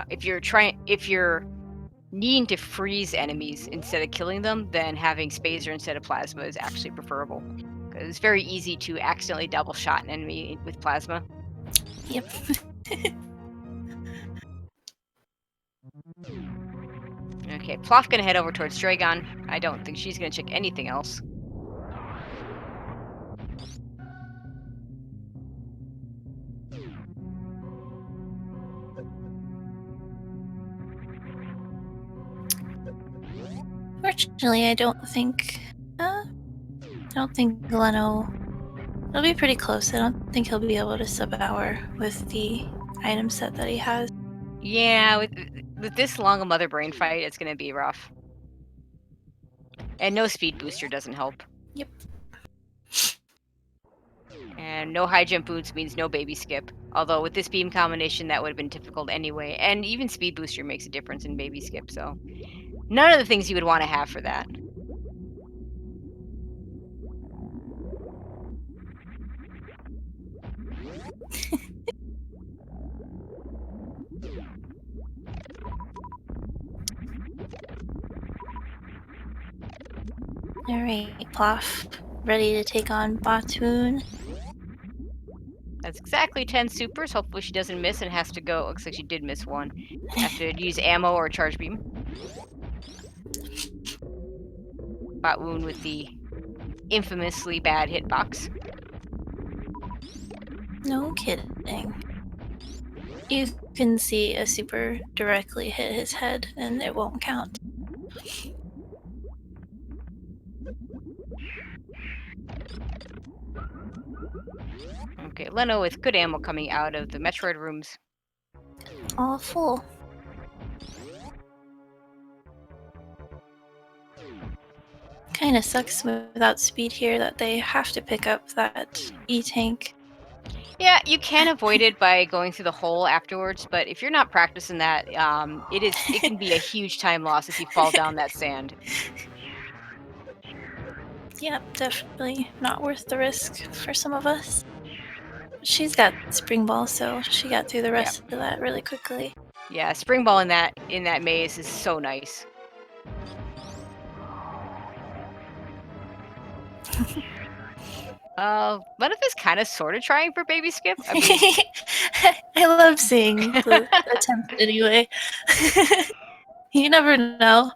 if you're needing to freeze enemies instead of killing them, then having Spazer instead of plasma is actually preferable, because it's very easy to accidentally double shot an enemy with plasma. Yep. Okay, Plof gonna head over towards Dragan. I don't think she's gonna check anything else. Fortunately, I don't think Leno. It'll be pretty close. I don't think he'll be able to sub-hour with the item set that he has. Yeah, with this long a mother brain fight, it's gonna be rough. And no speed booster doesn't help. Yep. And no high jump boots means no baby skip. Although with this beam combination, that would have been difficult anyway. And even speed booster makes a difference in baby skip. So none of the things you would want to have for that. Alright, Plof. Ready to take on Phantoon. That's exactly 10 supers. Hopefully she doesn't miss and has to go. Looks like she did miss one. Have to use ammo or charge beam. Bot wound with the infamously bad hitbox. No kidding. You can see a super directly hit his head and it won't count. Okay, Leno with good ammo coming out of the Metroid rooms. All full. Kinda sucks without speed here that they have to pick up that E-tank. Yeah, you can avoid it by going through the hole afterwards, but if you're not practicing that, it can be a huge time loss if you fall down that sand. Yep, definitely not worth the risk for some of us. She's got spring ball, so she got through the rest of that really quickly. Yeah, spring ball in that maze is so nice. Lenophis kind of sort of trying for baby skip. I mean, I love seeing the attempt anyway. You never know.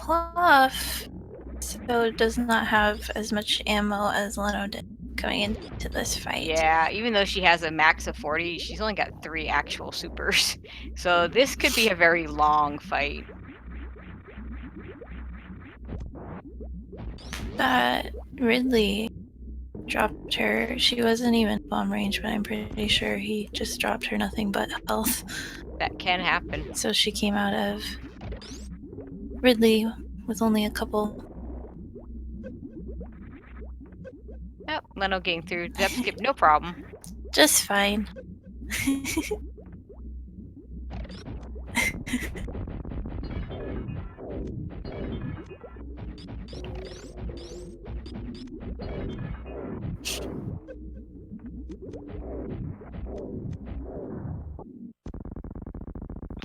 Plof so does not have as much ammo as Leno did going into this fight. yeah, even though she has a max of 40, she's only got 3 actual supers. So this could be a very long fight. That Ridley dropped her. She wasn't even bomb range, but I'm pretty sure he just dropped her nothing but health. That can happen. So she came out of Ridley with only a couple. Yep, Leno getting through. Depth skip, no problem. Just fine.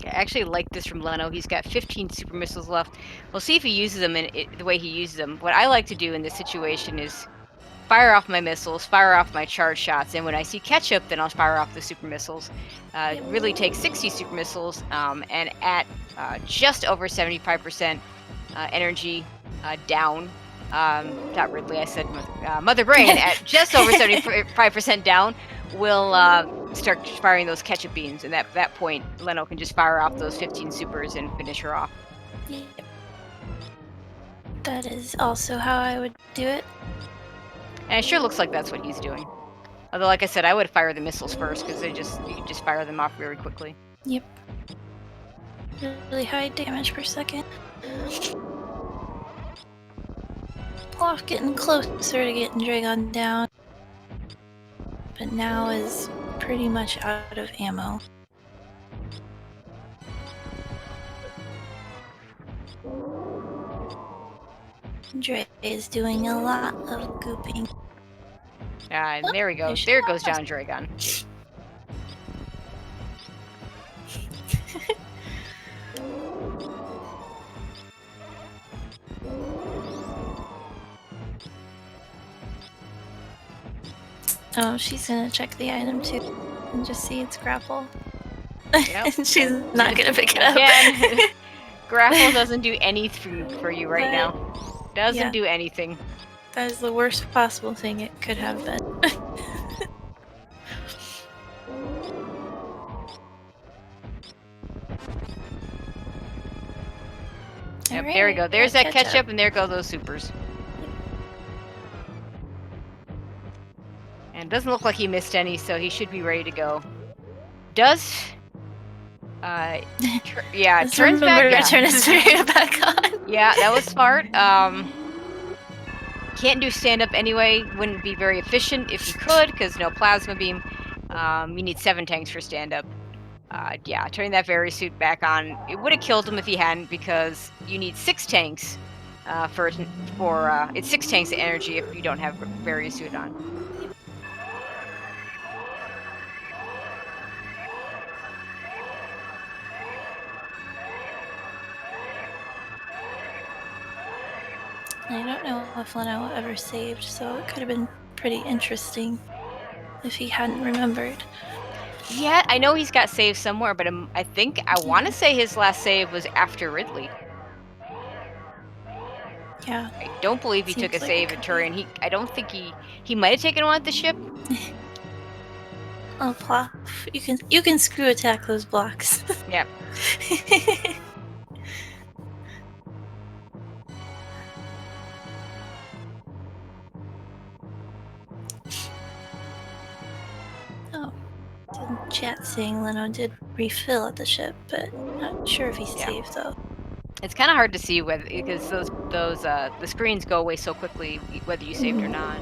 I actually like this from Leno. He's got 15 super missiles left. We'll see if he uses them the way he uses them. What I like to do in this situation is fire off my missiles, fire off my charge shots, and when I see ketchup, then I'll fire off the super missiles. Ridley takes 60 super missiles, and at just over 75% energy down. Not Ridley, I said Mother Brain at just over 75% down. Will start firing those ketchup beans, and at that point, Leno can just fire off those 15 supers and finish her off. Yep. That is also how I would do it. And it sure looks like that's what he's doing. Although, like I said, I would fire the missiles first because you can just fire them off very quickly. Yep. Really high damage per second. Plof getting closer to getting Dragan down. But now is pretty much out of ammo. Dre is doing a lot of gooping. And there we go. There goes down Dragan. Oh, she's gonna check the item too and just see it's grapple. Yep. And she's not gonna pick it up. Again, grapple doesn't do anything for you right now. Doesn't yeah. do anything. That is the worst possible thing it could have been. Yep, there we go. There's that catch catch up, and there go those supers. And it doesn't look like he missed any, so he should be ready to go. Does yeah, Let's turns back. remember Yeah. to turn his video back on. Yeah, that was smart. Can't do stand up anyway. Wouldn't be very efficient if you could, because no plasma beam. You need 7 tanks for stand up. Yeah, turning that Very suit back on, it would have killed him if he hadn't, because you need 6 tanks it's 6 tanks of energy if you don't have Very suit on. I don't know if Leno ever saved, so it could have been pretty interesting if he hadn't remembered. Yeah, I know he's got saves somewhere, but I want to say his last save was after Ridley. Yeah. I don't believe he took a save at Turian. I don't think he might have taken one at the ship. Oh, plof! You can screw attack those blocks. Yep. Oh, in chat saying Leno did refill at the ship, but not sure if he saved though. It's kind of hard to see because the screens go away so quickly whether you saved or not.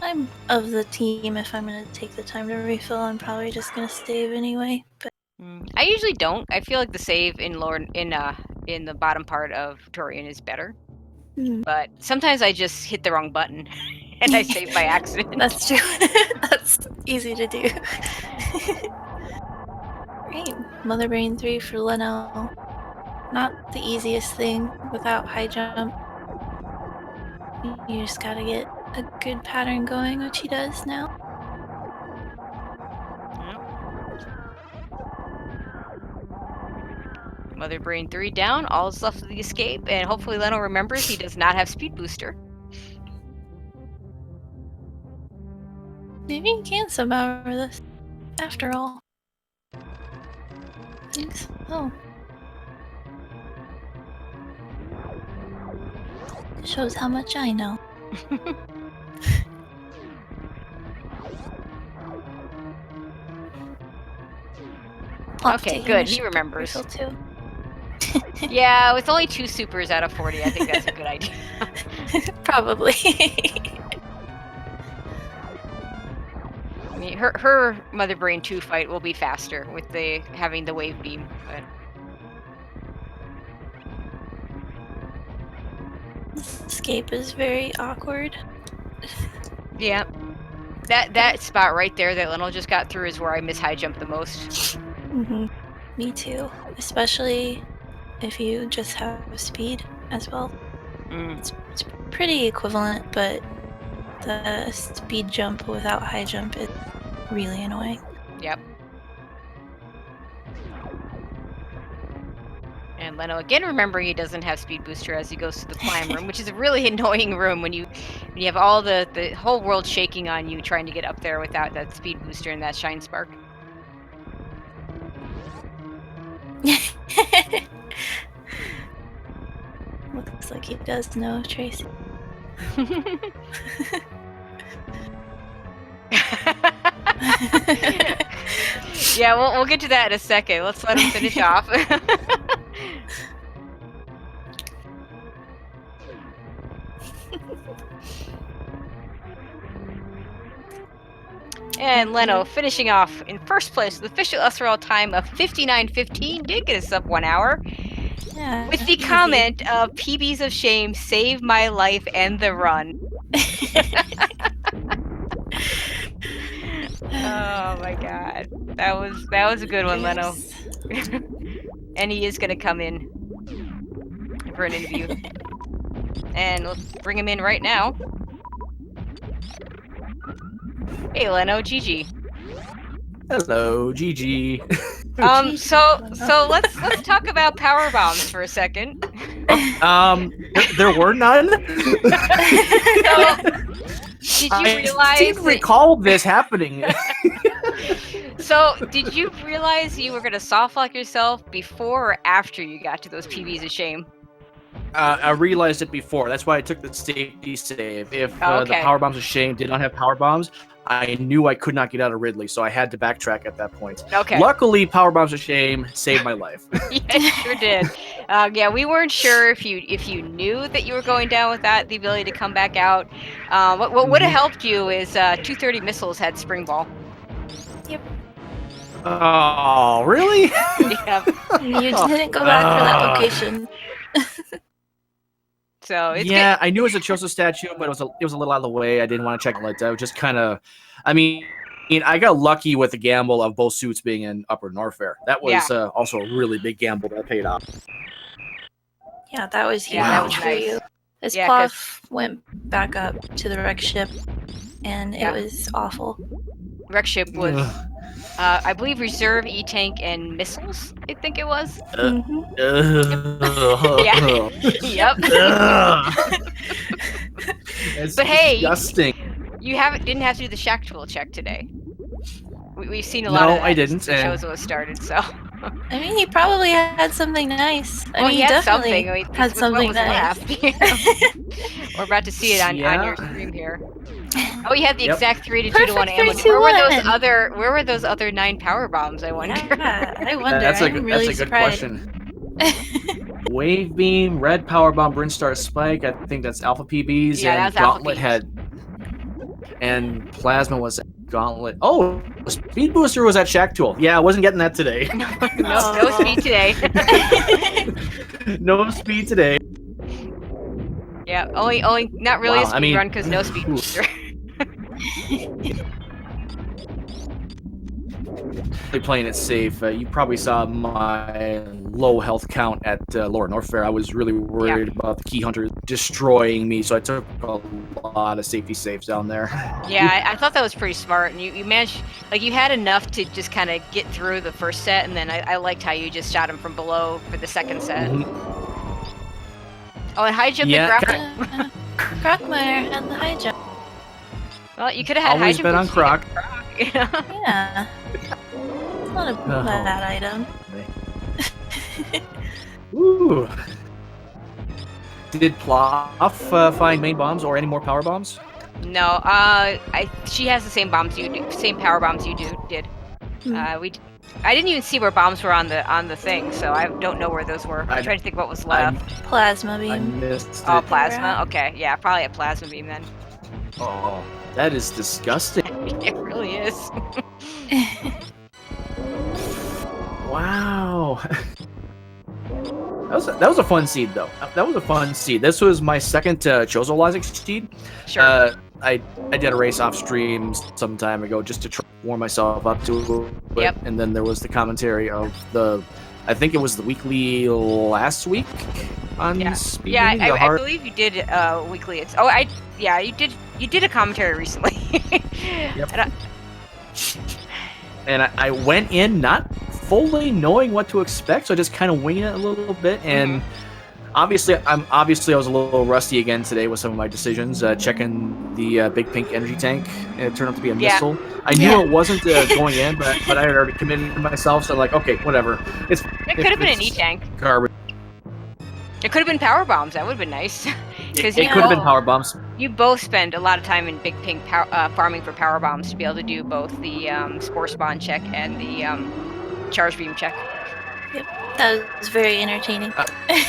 I'm of the team. If I'm gonna take the time to refill, I'm probably just gonna save anyway. But I usually don't. I feel like the save in the bottom part of Turian is better. But sometimes I just hit the wrong button and I save by accident. That's true. That's easy to do. Great. Mother Brain 3 for Leno. Not the easiest thing without high jump. You just gotta get a good pattern going, which he does now. Mother Brain 3 down, all is left of the escape, and hopefully Leno remembers he does not have speed booster. Maybe he can somehow over this, after all. Thanks. Oh. Shows how much I know. Okay, good. He remembers. Yeah, with only 2 supers out of 40, I think that's a good idea. Probably. I mean, her Mother Brain 2 fight will be faster with having the wave beam, but Escape is very awkward. Yeah. That spot right there that Leno just got through is where I miss high jump the most. Me too. Especially if you just have speed as well. It's pretty equivalent, but the speed jump without high jump is really annoying. Yep. And Leno again remembering he doesn't have speed booster as he goes to the climb room, which is a really annoying room when you have all the whole world shaking on you trying to get up there without that speed booster and that shine spark. Looks like he does know Tracy. Yeah, we'll get to that in a second. Let's let him finish off. And Leno finishing off in first place with official SRL time of 59:15. Did get us up 1 hour. Yeah, with the comment of PBs of shame, save my life and the run. Oh my god. That was a good one, Leno. And he is gonna come in for an interview. And let's bring him in right now. Hey, Leno, GG. Hello, GG. So let's talk about power bombs for a second. There were none. So, did you realize? I did recall this happening. So, did you realize you were gonna soft lock yourself before or after you got to those PBs of shame? I realized it before. That's why I took the safety save. If the Okay. power bombs of shame did not have power bombs, I knew I could not get out of Ridley, so I had to backtrack at that point. Okay. Luckily, power bombs of shame saved my life. Yeah, it sure did. Yeah, we weren't sure if you knew that you were going down without the ability to come back out. What would have helped you is 230 missiles had spring ball. Yep. Oh, really? Yeah. You didn't go back for that location. So it's yeah, I knew it was a Chozo statue, but it was a little out of the way. I didn't want to check it. I was just kind of, I mean, I got lucky with the gamble of both suits being in Upper Norfair. That was also a really big gamble that paid off. Yeah, that was huge. Yeah, that was for nice. you. This Yeah, plof went back up to the wreck ship, and it was awful. Wreck ship was, I believe, reserve E-tank and missiles. I think it was. Yeah. Yep. It's But hey, disgusting. you didn't have to do the shack tool check today. We've seen a lot of that I didn't. since the Chozo was started, so. I mean, he probably had something nice. I mean, he had definitely something. I mean, had what something was nice. left, you know? We're about to see it on your stream here. Oh, he had the exact 3 to 2 to 1 Perfect ammo. 3 to Where were those other 9 power bombs? I wonder. Yeah, I wonder. That's I'm really a good surprised. question. Wave beam, red power bomb, brinstar spike. I think that's alpha PBs. Yeah, and that's alpha gauntlet PBs. and plasma was gauntlet. Oh, speed booster was at shack tool. Yeah, I wasn't getting that today. No speed today. No speed today. Yeah, only not really Wow, a speed run because no speed booster. Playing it safe. You probably saw my low health count at Lower Norfair. I was really worried about the key hunters destroying me, so I took a lot of safety saves down there. Yeah, I thought that was pretty smart, and you managed, like, you had enough to just kind of get through the first set, and then I liked how you just shot him from below for the second set. Oh, and high jump and grapple. Crockmire and the high jump. Well, you could have had Always high jump. been on Croc. Yeah. It's not a bad item. Ooh. Did plof find main bombs or any more power bombs? No, she has the same bombs you do, same power bombs you did. I didn't even see where bombs were on the thing, so I don't know where those were. I'm trying to think what was left. Plasma beam. I missed Oh, it. plasma? Okay, yeah, probably a plasma beam then. Oh, that is disgusting. It really is. Wow. That was a fun seed, though. That was a fun seed. This was my second Chozo Logic seed. Sure. I did a race off stream some time ago just to try to warm myself up to it. Yep. And then there was the commentary of I think it was the weekly last week on Speed Gaming, I believe you did weekly. You did a commentary recently. Yep. And I went in not fully knowing what to expect, so I just kind of winging it a little bit. And obviously I was a little rusty again today with some of my decisions. Checking the big pink energy tank, and it turned out to be a missile. I knew it wasn't going in, but I had already committed to myself, so I'm like, okay, whatever. It could have been an E-tank. Garbage. It could have been power bombs. That would have been nice. It could have been power bombs. You both spend a lot of time in Big Pink farming for power bombs to be able to do both the spore spawn check and the charge beam check. Yep, that was very entertaining. We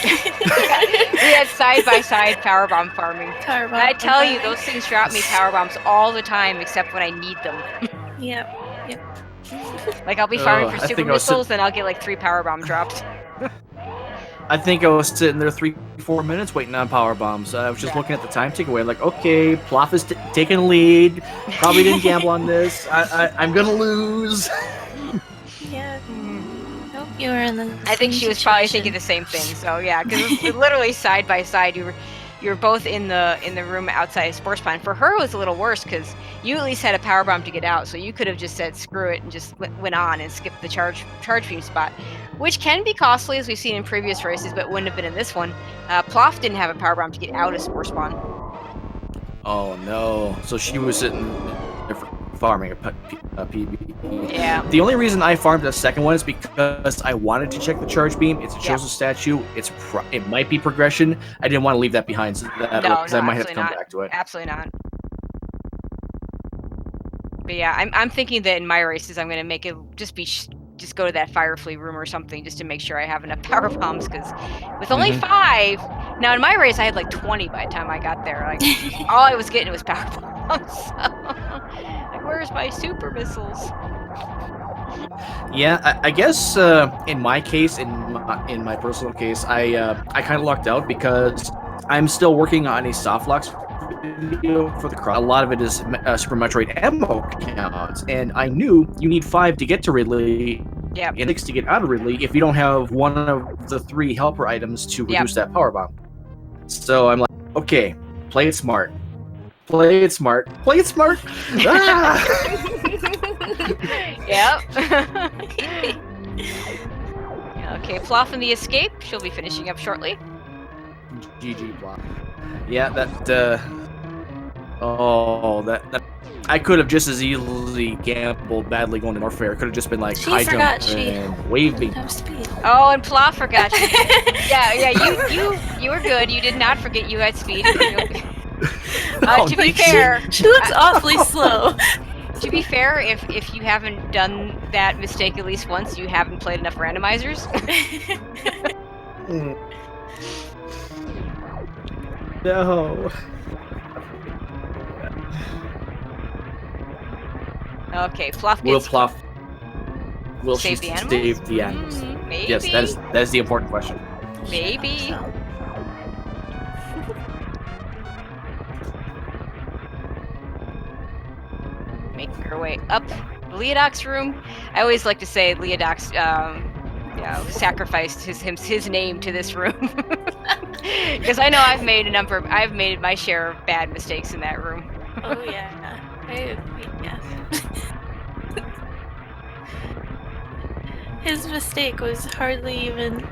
had side-by-side power bomb farming. Power I tell you, those things drop me power bombs all the time, except when I need them. Yep. Like, I'll be farming for super missiles, and I'll get like 3 power bomb drops. I think I was sitting there 3-4 minutes waiting on power bombs. I was just looking at the time takeaway, like, okay, plof is taking the lead. Probably didn't gamble on this. I'm gonna lose. Yeah. Nope, you were in the. I think she was probably thinking the same thing. So yeah, because it was literally side by side. were both in the room outside of Sports Pond. For her, it was a little worse because you at least had a power bomb to get out, so you could have just said screw it and just went on and skipped the charge beam spot, which can be costly as we've seen in previous races, but wouldn't have been in this one. Plof didn't have a power bomb to get out of Sports Pond. Oh no! So she was sitting there farming a PB. Yeah. The only reason I farmed the second one is because I wanted to check the charge beam. It's a Chozo statue. It might be progression. I didn't want to leave that behind, so that because I might have to come back to it. Absolutely not. But yeah, I'm thinking that in my races I'm gonna make it just go to that fire flea room or something just to make sure I have enough power bombs, because with only 5. Now in my race I had like 20 by the time I got there. Like all I was getting was power bombs. So, like, where's my super missiles? Yeah, I guess in my case, in my personal case, I kind of lucked out because I'm still working on a soft locks video for the crowd. A lot of it is Super Metroid ammo counts, and I knew you need 5 to get to Ridley. Yep. And 6 to get out of Ridley if you don't have one of the 3 helper items to reduce that power bomb. So I'm like, okay, play it smart. Play it smart. Play it smart. Ah! Yep. Okay, Plof in the escape. She'll be finishing up shortly. GG Plof. Yeah, that. That. I could have just as easily gambled badly going to Norfair. Could have just been like high jump and wave beam. Oh, and Plof forgot. You were good. You did not forget you had speed. To be fair, she looks awfully slow. To be fair, if you haven't done that mistake at least once, you haven't played enough randomizers. No. Okay, Plof gets... Will save she the animals? save the animals? Maybe. Yes, that is the important question. Maybe. Making her way up the Leodoc's room. I always like to say Leodoc's sacrificed his name to this room. Because I know I've made my share of bad mistakes in that room. Oh yeah. Yeah. His mistake was hardly even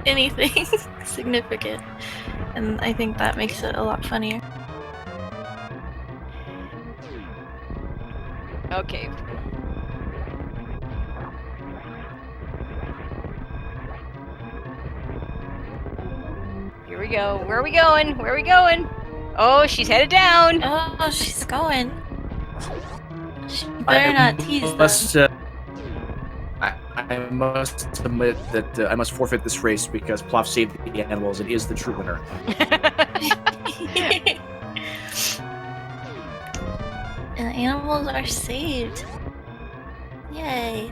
anything significant, and I think that makes it a lot funnier. Okay. Here we go. Where are we going? Where are we going? Oh, she's headed down. Oh, she's going. She better not tease them. I must admit that I must forfeit this race because Plof saved the animals and is the true winner. And the animals are saved. Yay.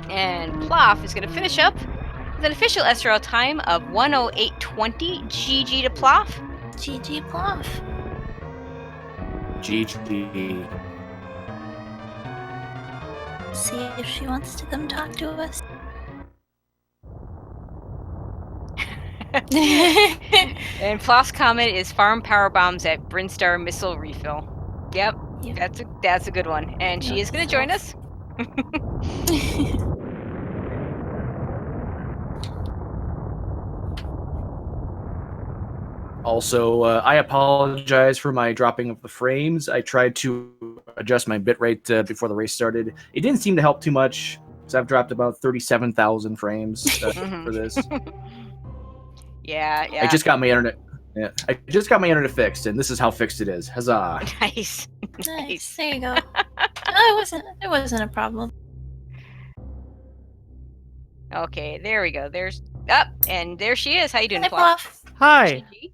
And Plof is going to finish up with an official SRL time of 1:08:20. GG to Plof. GG Plof. GG. See if she wants to come talk to us. And Plof's comment is farm power bombs at brinstar missile refill. Yep. That's a good one. And she is going to join us. Also, I apologize for my dropping of the frames. I tried to adjust my bitrate before the race started. It didn't seem to help too much, because I've dropped about 37,000 frames for this. Yeah. I just got my internet. Yeah, I just got my internet fixed, and this is how fixed it is. Huzzah! Nice. Nice. There you go. It wasn't a problem. Okay, there we go. There's up, and there she is. How you doing, Hi, Plof? Plof. Hi. GG.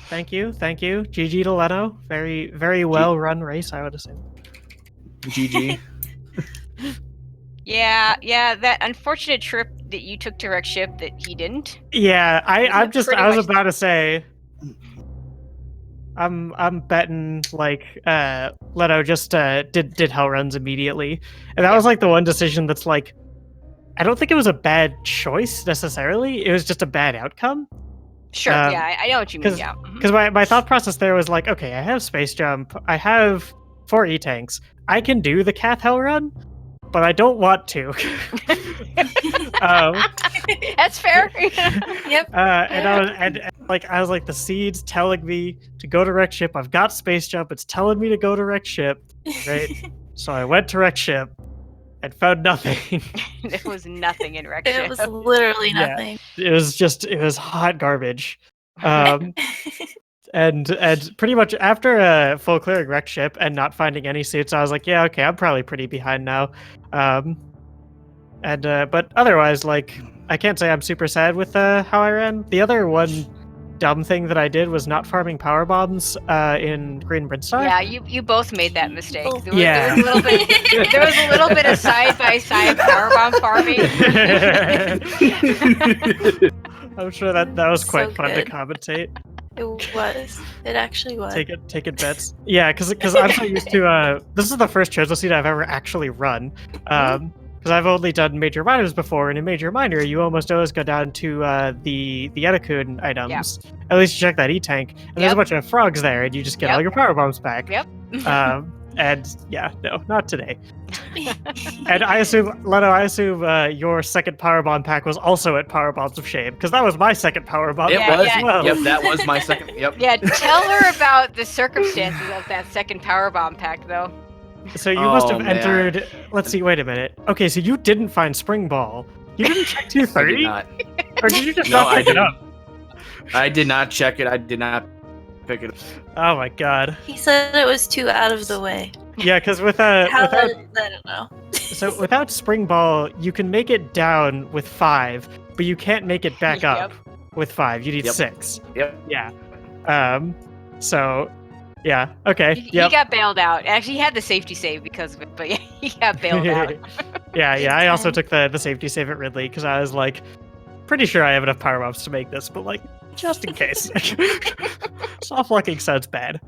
Thank you. GG to Leno. Very, very well run race, I would assume. GG. Yeah. That unfortunate trip that you took to wreck ship that he didn't. Yeah, I was much- about to say. I'm betting like Leno just did hell runs immediately, and that was like the one decision that's like, I don't think it was a bad choice necessarily. It was just a bad outcome. Sure. Yeah, I know what you mean. Yeah. Because my thought process there was like, okay, I have space jump, I have 4 E-tanks, I can do the Cath hell run, but I don't want to. That's fair. Yep. And I was like, the seed's telling me to go to wreck ship. I've got space jump. It's telling me to go to wreck ship, right? So I went to wreck ship and found nothing. There was nothing in wreck ship. It was literally nothing. It was hot garbage. And pretty much after a full clearing wreck ship and not finding any suits, I was like, yeah, okay, I'm probably pretty behind now. But otherwise, like, I can't say I'm super sad with how I ran. The other one dumb thing that I did was not farming power bombs in Green Brinstar. Yeah, you both made that mistake. There Yeah. was, there was a little bit of side-by-side power bomb farming. I'm sure that was So quite fun to good. commentate. It was. It actually was. Taking bets. Yeah, because I'm so used to this is the first Chozo seed I've ever actually run. Because I've only done major minors before, and in major minor, you almost always go down to the Etikun items. Yeah. At least you check that E-tank, and there's a bunch of frogs there, and you just get all your power bombs back. Yep. And yeah, no, not today. And I assume, Leno, your second power bomb pack was also at Power Bombs of Shame, because that was my second power bomb. It Yeah, was. yeah. Yep, that was my second. Yep. Yeah, tell her about the circumstances of that second power bomb pack, though. So you must Oh, have man. entered. Let's see. Wait a minute. Okay, so you didn't find Spring Ball. You didn't check I 230, did not. or did you just No, not I pick it didn't. up? I did not check it. I did not pick it up. Oh my god. He said it was too out of the way. Yeah, because with How without I don't know. so without Spring Ball, you can make it down with 5, but you can't make it back up with 5. You need Yep. 6. Yep. Yeah. So yeah. Okay. He Yep. got bailed out. Actually, he had the safety save because of it, but yeah, he got bailed out. yeah. I also time. took the safety save at Ridley because I was like, pretty sure I have enough power ups to make this, but like, just in case. Soft locking sounds bad.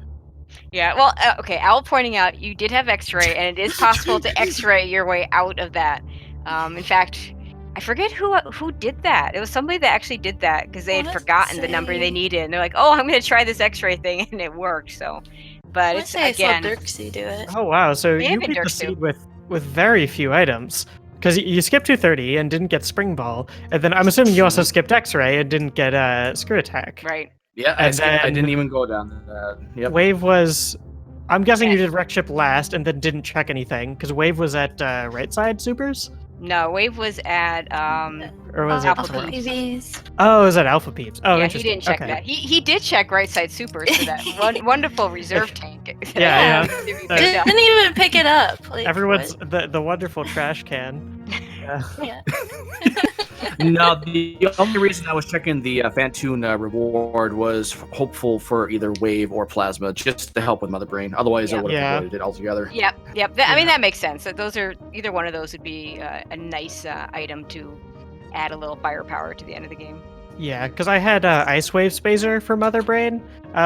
Yeah, well, okay, Owl pointing out you did have X-ray, and it is possible to X-ray your way out of that. In fact, I forget who did that. It was somebody that actually did that because they had Let's forgotten the number they say- needed, and they're like, "Oh, I'm going to try this X-ray thing," and it worked. So, but I it's say I saw again, Dirksy do it. Oh wow! So May you have been beat the Dirk seed too. with very few items because you skipped 230 and didn't get Spring Ball, and then I'm assuming you also skipped X-ray and didn't get Screw Attack. right? Yeah, And I then- didn't even go down that. Yep. Wave was. I'm guessing you Yeah. did Wreck Ship last and then didn't check anything because Wave was at right side supers, No, Wave was at or was Alpha it? Alpha Peeps. PVs. Oh, it was at Alpha Peeps. Oh, yeah, he interesting. didn't check Okay. that. He did check right side super for that wonderful reserve tank. Yeah, To be picked up. Didn't even pick it up. Like, Everyone's what? the wonderful trash can. Yeah. No, the only reason I was checking the Phantoon reward was hopeful for either wave or plasma, just to help with Mother Brain. Otherwise, I would have Yeah. avoided it altogether. Yep. I mean, that makes sense. That those are either one of those would be a nice item to add a little firepower to the end of the game. Yeah, because I had Ice Wave Spacer for Mother Brain,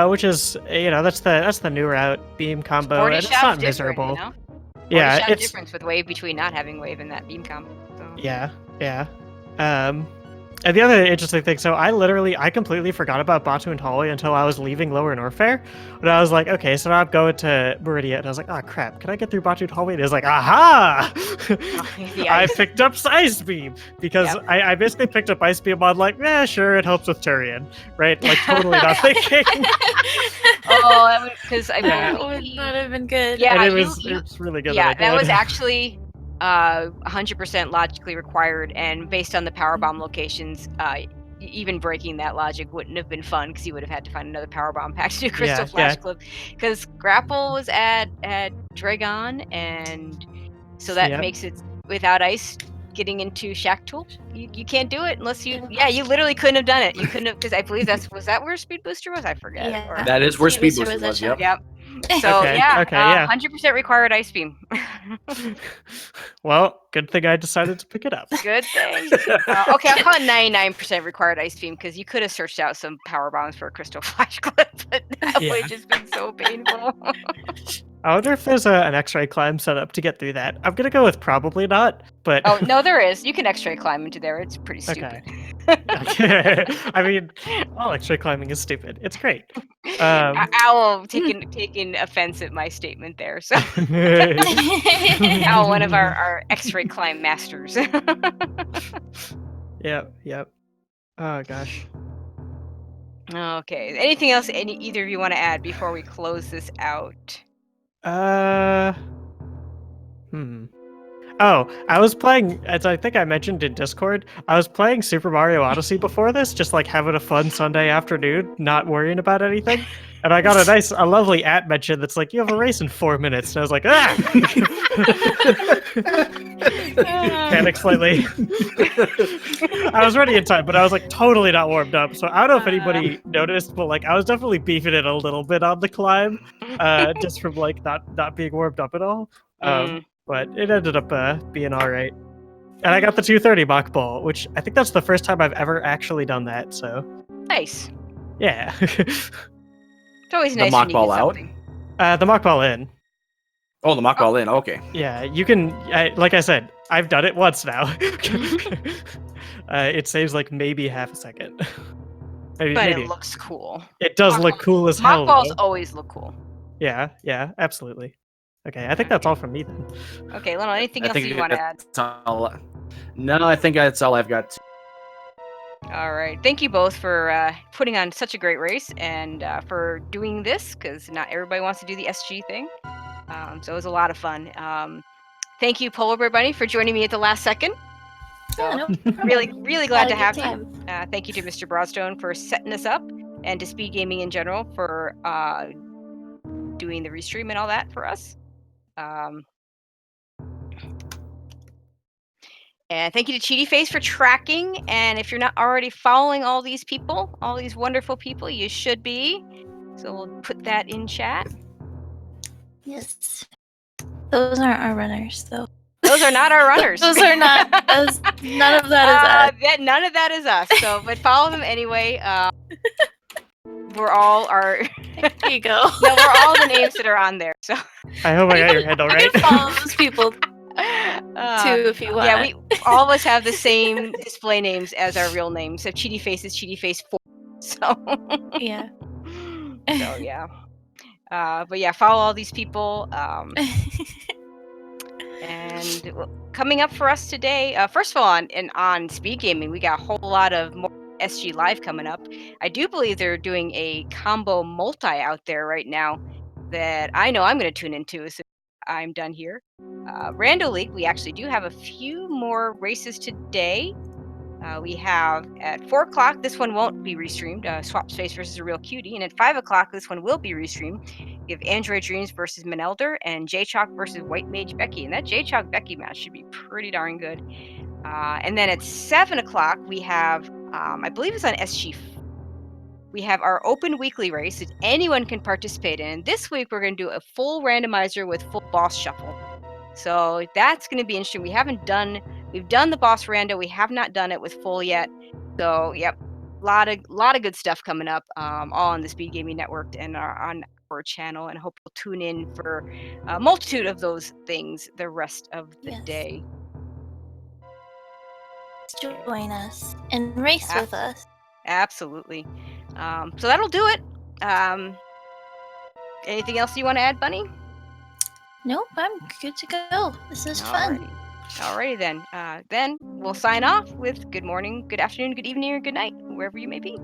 which is that's the new route beam combo, 40 and it's shots not different, miserable. you know? 40 Yeah, shot it's difference with wave between not having wave and that beam combo. So. yeah. And the other interesting thing, so I completely forgot about Batu and Holly until I was leaving Lower Norfair. And I was like, okay, so now I'm going to Meridia, and I was like, oh crap, can I get through Batu and Holly? And it was like, aha! The I ice. picked up Ice Beam because Yep. I basically picked up Ice Beam on like, sure, it helps with Turian, right? Like totally not thinking. Oh, because I That mean, would not have been good. Yeah, and you- it's really good. yeah, that I that was did. actually 100% logically required, and based on the power bomb locations, even breaking that logic wouldn't have been fun because you would have had to find another power bomb pack to do Crystal Yeah, Flash yeah. Clip. Because Grapple was at Dragan, and so that Yep. makes it without ice getting into Shack Tool. You can't do it unless you. Yeah, you literally couldn't have done it. You couldn't have because I believe was that where Speed Booster was. I forget. Yeah. Or- That is where Speed Speed Booster Booster was was. at Yep. Yep. So Okay, yeah, okay, yeah. 100% required ice beam. Well, good thing I decided to pick it up. Good thing. Okay, I'll call it 99% required ice beam because you could have searched out some power bombs for a Crystal Flash Clip. That Yeah. would have just been so painful. I wonder if there's an X-ray climb set up to get through that. I'm gonna go with probably not, but Oh, no, there is. You can X-ray climb into there. It's pretty stupid. Okay. I mean, all X-ray climbing is stupid. It's great. Owl taking offense at my statement there. So Owl, one of our X-ray climb masters. Yep. Oh gosh. Okay. Anything else either of you want to add before we close this out? Oh, I was playing, as I think I mentioned in Discord, I was playing Super Mario Odyssey before this, just like having a fun Sunday afternoon, not worrying about anything. And I got a lovely at mention that's like, you have a race in 4 minutes. And I was like, ah! Panic slightly. I was ready in time, but I was like totally not warmed up. So I don't know if anybody noticed, but like I was definitely beefing it a little bit on the climb, just from like not being warmed up at all. But it ended up being all right. And I got the 230 mock ball, which I think that's the first time I've ever actually done that. So Nice. yeah. It's always The nice mock when you ball get out? something. The mock ball in. Oh, the mock ball in. Okay. Yeah, you can. Like I said, I've done it once now. It saves like maybe half a second. But maybe. it looks cool. It does Mock look cool as hell. Mock balls though. always look cool. Yeah, absolutely. Okay, I think that's all from me then. Okay, Leno, anything I else think you want to add? that's all. No, I think that's all I've got. All right. Thank you both for putting on such a great race and for doing this, because not everybody wants to do the SG thing. So it was a lot of fun. Thank you, Polar Bear Bunny, for joining me at the last second. Yeah, no problem. Really glad Had to a have good you. Thank you to Mr. Broadstone for setting us up, and to Speed Gaming in general for doing the restream and all that for us. And thank you to Cheaty Face for tracking. And if you're not already following all these people, all these wonderful people, you should be. So we'll put that in chat. Yes. Those aren't our runners, though. Those are not our runners. Those are not. None of that is us. None of that is us. So, but follow them anyway. We're all our. There you go. No, we're all the names that are on there. So. I hope I got your handle right. You can follow those people too if you want. Yeah, we all of us have the same display names as our real names. So Cheaty Face is Cheaty Face 4. So. Yeah. So yeah. But yeah, follow all these people. And coming up for us today, first of all, on Speed Gaming, we got a whole lot of more SG Live coming up. I do believe they're doing a combo multi out there right now that I know I'm going to tune into as soon as I'm done here. Rando League, we actually do have a few more races today. We have at 4 o'clock, this one won't be restreamed, Swap Space versus a Real Cutie. And at 5 o'clock, this one will be restreamed. We have Android Dreams versus Manelder and J-Chalk versus White Mage Becky. And that J-Chalk Becky match should be pretty darn good. And then at 7 o'clock, we have, I believe it's on SG, we have our open weekly race that anyone can participate in. And this week, we're going to do a full randomizer with full boss shuffle. So that's going to be interesting. We've done the boss rando. We have not done it with full yet. So yep, lot of good stuff coming up, all on the Speed Gaming Network and on our channel. And hope you'll tune in for a multitude of those things the rest of the day. Join us and race with us. Absolutely. So that'll do it. Anything else you want to add, Bunny? Nope, I'm good to go. This is fun. Alrighty then. Then we'll sign off with good morning, good afternoon, good evening, or good night, wherever you may be.